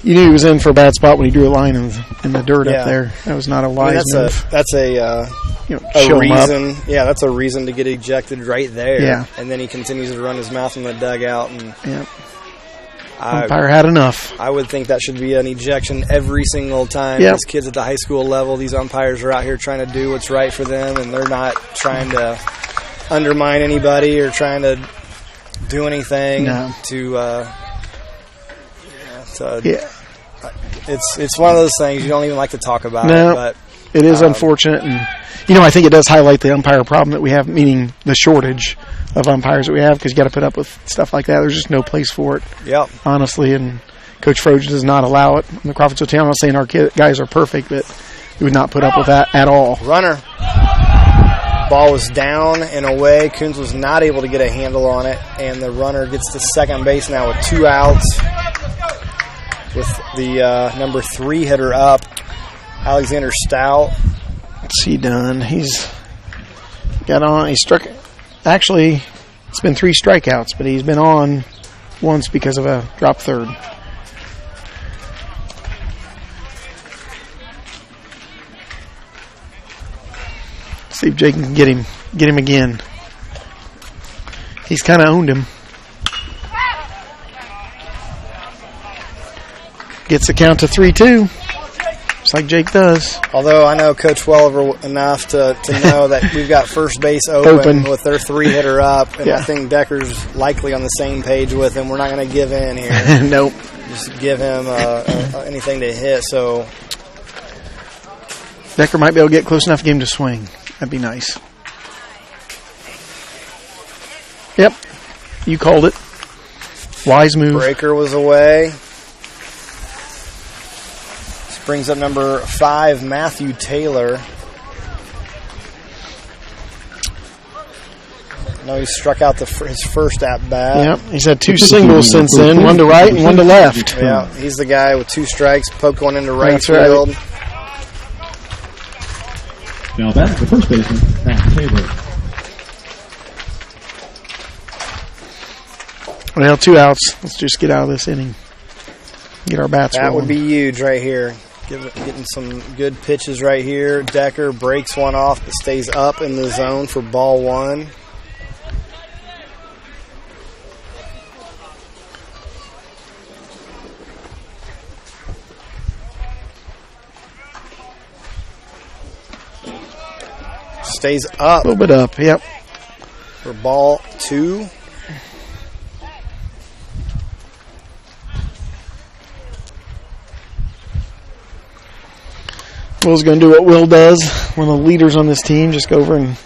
You knew he was in for a bad spot when he drew a line in the dirt up there. That was not a wise move. That's a reason. Yeah, that's a reason to get ejected right there. Yeah. And then he continues to run his mouth in the dugout. And umpire had enough. I would think that should be an ejection every single time. Yep. These kids at the high school level, these umpires are out here trying to do what's right for them, and they're not trying to undermine anybody or trying to do anything It's one of those things you don't even like to talk about. No, but it is unfortunate, and I think it does highlight the umpire problem that we have, meaning the shortage of umpires that we have, because you got to put up with stuff like that. There's just no place for it. Yep. Honestly, and Coach Froge does not allow it. In the Crawfordsville team, I'm not saying our guys are perfect, but he would not put up with that at all. Runner. Ball was down and away. Coons was not able to get a handle on it, and the runner gets to second base now with 2 outs. With the number 3 hitter up, Alexander Stout. What's he done? He's got on. He struck. Actually, it's been 3 strikeouts, but he's been on once because of a drop third. See if Jake can get him again. He's kind of owned him. Gets the count to 3-2. Just like Jake does. Although I know Coach Welliver enough to know that we've got first base open. With their 3-hitter up, and I think Decker's likely on the same page with him. We're not going to give in here. Nope. Just give him anything to hit. So Decker might be able to get close enough to get him to swing. That'd be nice. Yep. You called it. Wise move. Breaker was away. This brings up number 5, Matthew Taylor. No, he struck out his first at bat. Yep, he's had 2 singles since then, one to right and one to left. Yeah, he's the guy with 2 strikes, poked one into right That's field. Right. Now back to first baseman, Matt Taylor. Well, 2 outs. Let's just get out of this inning. Get our bats rolling. That would be huge right here. Getting some good pitches right here. Decker breaks one off but stays up in the zone for ball 1. Stays up. A little bit up, yep. For ball 2. Will's going to do what Will does. One of the leaders on this team. Just go over and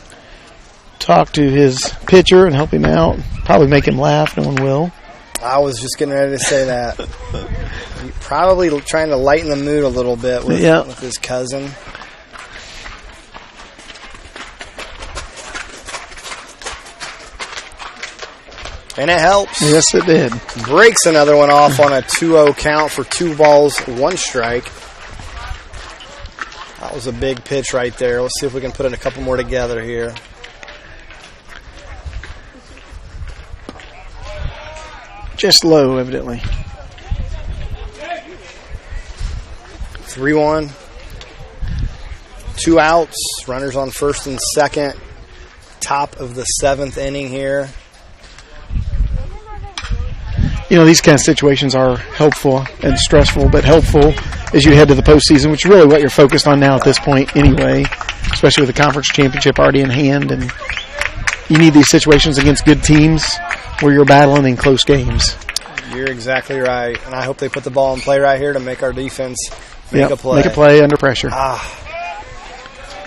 talk to his pitcher and help him out. Probably make him laugh. No one will. I was just getting ready to say that. Probably trying to lighten the mood a little bit with his cousin. And it helps. Yes, it did. Breaks another one off on a 2-0 count for 2 balls, 1 strike. That was a big pitch right there. Let's see if we can put in a couple more together here. Just low, evidently. 3-1. 2 outs. Runners on first and second. Top of the 7th inning here. You know, these kind of situations are helpful and stressful, but helpful as you head to the postseason, which is really what you're focused on now at this point anyway, especially with the conference championship already in hand. And you need these situations against good teams where you're battling in close games. You're exactly right. And I hope they put the ball in play right here to make our defense make a play. Make a play under pressure.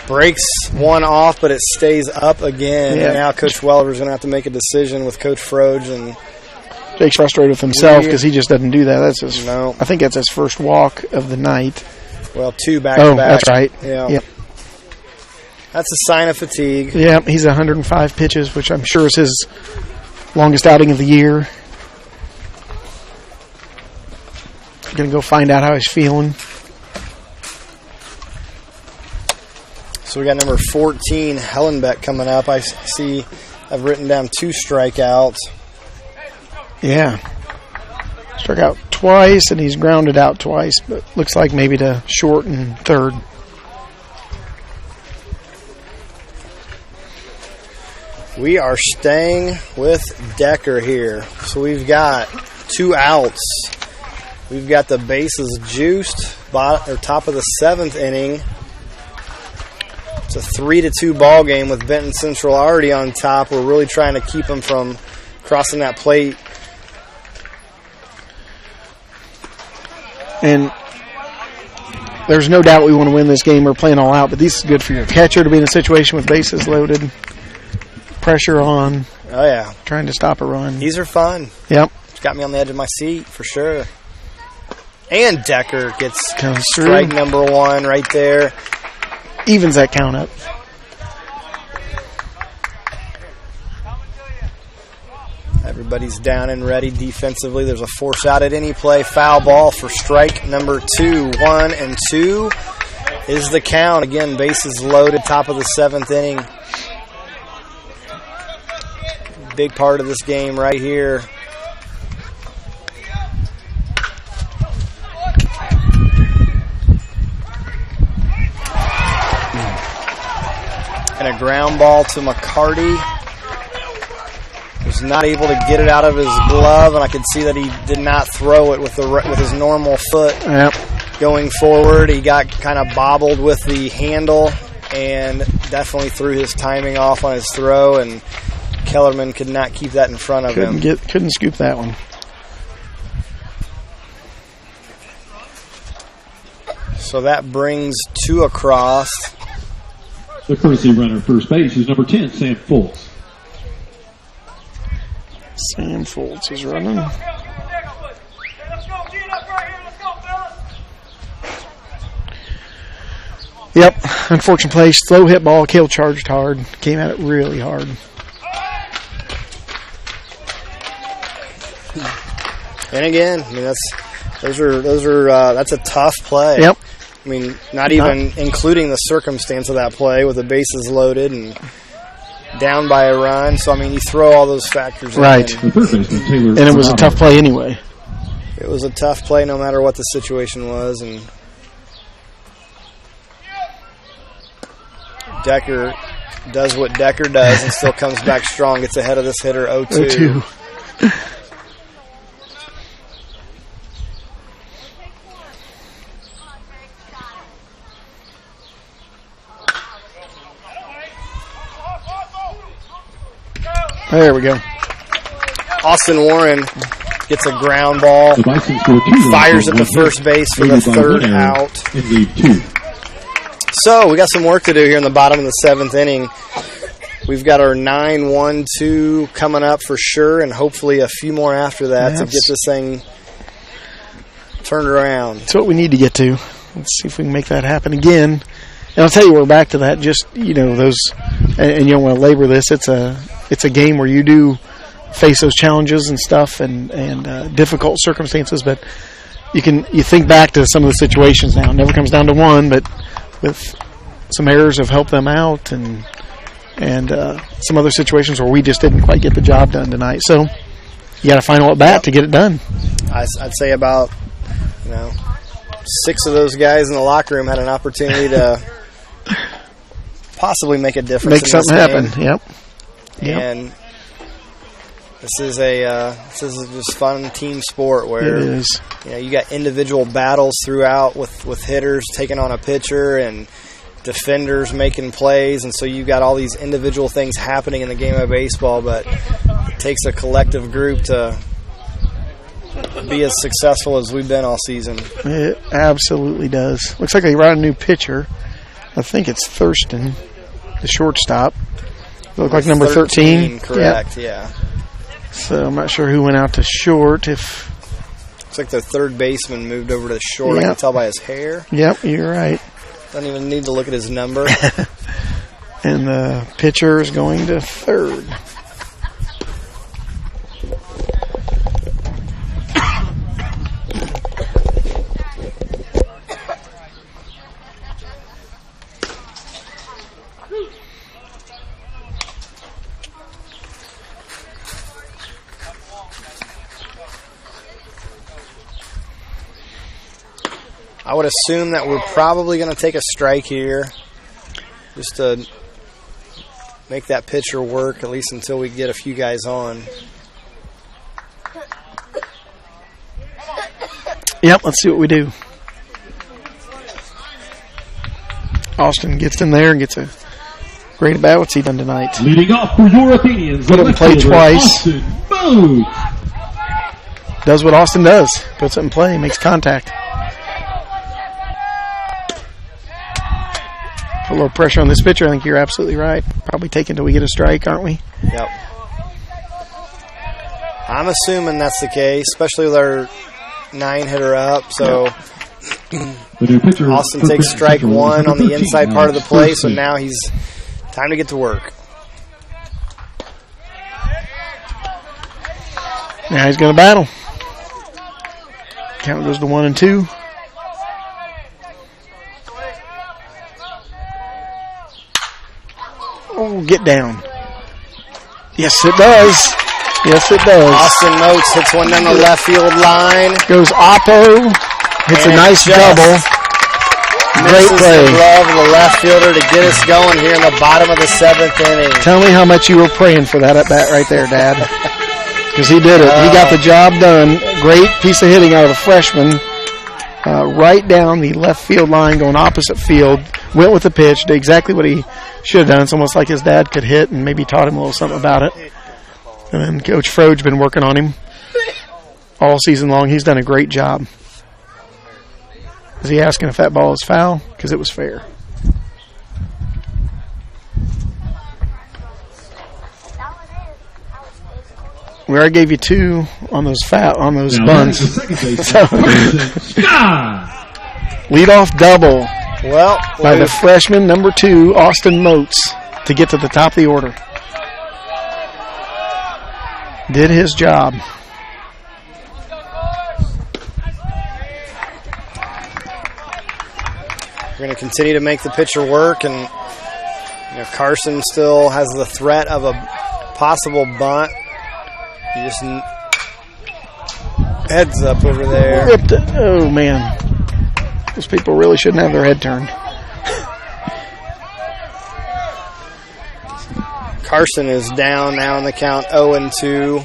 Breaks one off, but it stays up again. And now Coach Welliver's going to have to make a decision with Coach Froge. And Jake's frustrated with himself because he just doesn't do that. That's his. No. I think that's his first walk of the night. Well, 2 back-to-back. Oh, that's right. Yeah. Yep. That's a sign of fatigue. Yeah, he's 105 pitches, which I'm sure is his longest outing of the year. Going to go find out how he's feeling. So we got number 14, Hellenbeck, coming up. I see I've written down 2 strikeouts. Yeah. Struck out twice, and he's grounded out twice, but looks like maybe to short and third. We are staying with Decker here. So we've got 2 outs. We've got the bases juiced, top of the 7th inning. It's a 3-2 ball game with Benton Central already on top. We're really trying to keep them from crossing that plate. And there's no doubt we want to win this game. We're playing all out, but this is good for your catcher to be in a situation with bases loaded, pressure on. Oh, yeah. Trying to stop a run. These are fun. Yep. It's got me on the edge of my seat for sure. And Decker gets through. Strike number 1 right there. Evens that count up. Everybody's down and ready defensively. There's a force out at any play. Foul ball for strike number 2. 1-2 is the count. Again, bases loaded, top of the 7th inning. Big part of this game right here. And a ground ball to McCarty. Was not able to get it out of his glove, and I could see that he did not throw it with his normal foot. Yep. going forward. He got kind of bobbled with the handle and definitely threw his timing off on his throw, and Kellerman could not keep that in front of him. Couldn't scoop that one. So that brings 2 across. The courtesy runner first base is number 10, Sam Foltz. Sam Foltz is running. Yep, unfortunate play. Slow hit ball. Kale charged hard. Came at it really hard. And again, I mean that's a tough play. Yep. I mean, not even including the circumstance of that play with the bases loaded and down by a run. So I mean, you throw all those factors in. Right. And it was a tough play anyway. It was a tough play no matter what the situation was, and Decker does what Decker does and still comes back strong. Gets ahead of this hitter 0-2. 0-2. There we go. Austin Warren gets a ground ball, fires at the first base for the third out. In lead 2. So we got some work to do here in the bottom of the 7th inning. We've got our 9-1-2 coming up for sure, and hopefully a few more after that to get this thing turned around. That's what we need to get to. Let's see if we can make that happen again. And I'll tell you, we're back to that. Just, those, and you don't want to labor this. It's a game where you do face those challenges and stuff and difficult circumstances, but you think back to some of the situations now. It never comes down to one, but with some errors have helped them out and some other situations where we just didn't quite get the job done tonight. So you got a final at bat to get it done. I'd say about 6 of those guys in the locker room had an opportunity to possibly make a difference. Make something happen. Yep. And this is just fun team sport where it is. You got individual battles throughout with hitters taking on a pitcher and defenders making plays, and so you've got all these individual things happening in the game of baseball, but it takes a collective group to be as successful as we've been all season. It absolutely does. Looks like they brought a new pitcher. I think it's Thurston, the shortstop. Look like number 13. Correct, yeah. So I'm not sure who went out to short. Looks like their third baseman moved over to short. I can tell by his hair. Yep, you're right. Don't even need to look at his number. And the pitcher is going to third. I would assume that we're probably going to take a strike here just to make that pitcher work, at least until we get a few guys on. Yep, let's see what we do. Austin gets in there and gets a great at-bat. What's he done tonight? Leading off for your Athenians, put him in play twice. Austin Booth. Does what Austin does. Puts it in play, makes contact. Put a little pressure on this pitcher. I think you're absolutely right. Probably take until we get a strike, aren't we? Yep. I'm assuming that's the case, especially with our 9-hitter up. So Austin takes strike 1 on the inside part of the play, so now he's time to get to work. Now he's going to battle. Count goes to 1 and 2. Oh, get down. Yes, it does. Yes, it does. Austin Moats hits one down the left field line. Goes Oppo. Hits a nice double. Great play. The glove of the left fielder to get us going here in the bottom of the 7th inning. Tell me how much you were praying for that at bat right there, Dad. Because he did it. He got the job done. Great piece of hitting out of the freshman. right down the left field line, going opposite field. Went with the pitch, did exactly what he should have done. It's almost like his dad could hit and maybe taught him a little something about it. And then Coach Frode's been working on him all season long. He's done a great job. Is he asking if that ball is foul? Because it was fair. We already gave you 2 on those buns. So, leadoff double by the freshman number 2, Austin Moats, to get to the top of the order. Did his job. We're going to continue to make the pitcher work, and Carson still has the threat of a possible bunt. He just heads up over there. Ripped it. Oh, man. Those people really shouldn't have their head turned. Carson is down now in the count, 0-2.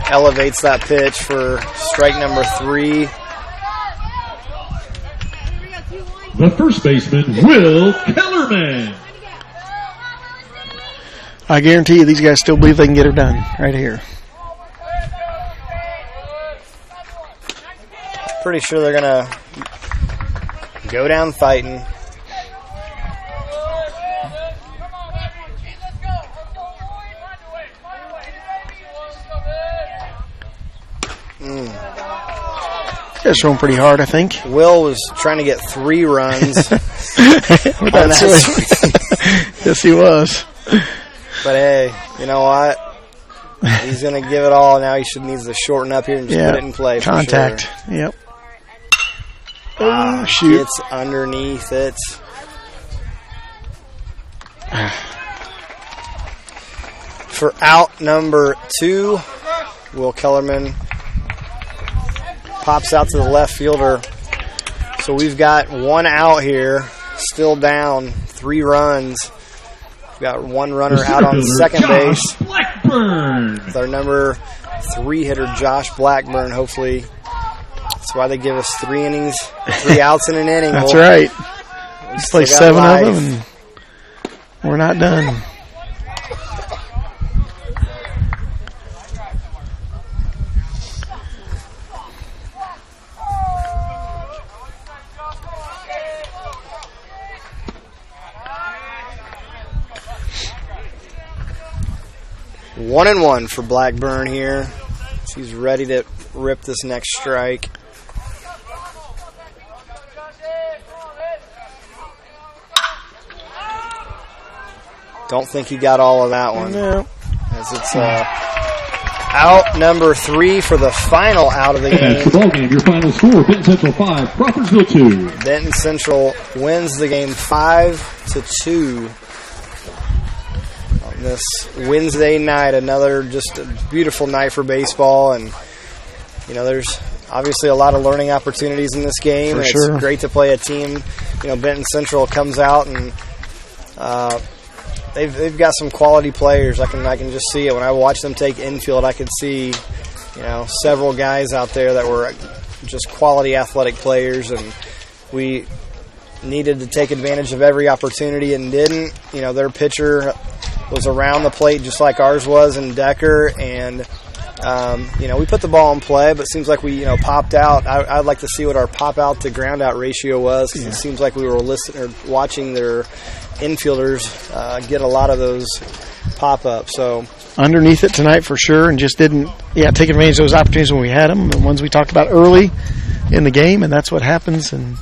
Elevates that pitch for strike number 3. The first baseman, Will Kellerman. I guarantee you these guys still believe they can get her done right here. Pretty sure they're going to go down fighting. That's thrown pretty hard, I think. Will was trying to get 3 runs. Yes, he was. But hey, you know what? He's going to give it all. Now he needs to shorten up here and just put it in play. Contact. For sure. Yep. Oh, shoot. It's underneath it. For out number 2, Will Kellerman pops out to the left fielder. So we've got 1 out here, still down 3 runs. We've got 1 runner out on second base. Blackburn. With our number 3 hitter, Josh Blackburn. Hopefully, that's why they give us 3 innings, 3 outs in an inning. That's right. Let's play 7 of them, and we're not done. One and one for Blackburn here. He's ready to rip this next strike. Don't think he got all of that one. No. As it's out number 3 for the final out of the And that's the game. ball game. Your final score: Benton Central 5, Crawfordsville 2. Benton Central wins the game 5-2. On this Wednesday night, another just a beautiful night for baseball, and there's obviously a lot of learning opportunities in this game. For and sure. It's great to play a team. Benton Central comes out and they've got some quality players. I can just see it when I watch them take infield. I could see several guys out there that were just quality athletic players, and we needed to take advantage of every opportunity and didn't. Their pitcher was around the plate just like ours was in Decker, and we put the ball in play, but it seems like we popped out. I'd like to see what our pop out to ground out ratio was, because it seems like we were watching their infielders get a lot of those pop ups. So underneath it tonight for sure, and just didn't take advantage of those opportunities when we had them, the ones we talked about early in the game, and that's what happens, and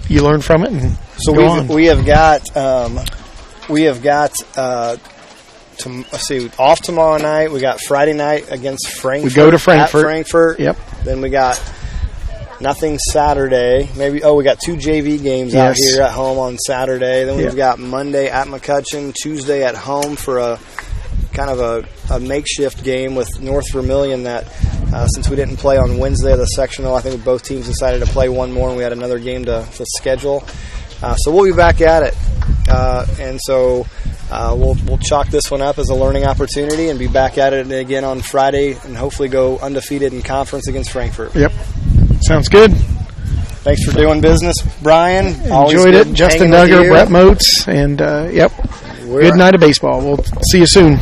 you learn from it. And so we have got off tomorrow night. We got Friday night against Frankfurt. We go to Frankfurt. At Frankfurt. Yep. Then we got nothing Saturday. We got 2 JV games out here at home on Saturday. Then we've got Monday at McCutcheon, Tuesday at home for a kind of a makeshift game with North Vermilion that since we didn't play on Wednesday of the sectional, I think both teams decided to play one more, and we had another game to schedule. So we'll be back at it. And so we'll chalk this one up as a learning opportunity and be back at it again on Friday and hopefully go undefeated in conference against Frankfurt. Yep. Sounds good. Thanks for doing business, Brian. Always Enjoyed good it. Justin hanging with Duggar, you. Brett Moats, and yep. Good night of baseball. We'll see you soon.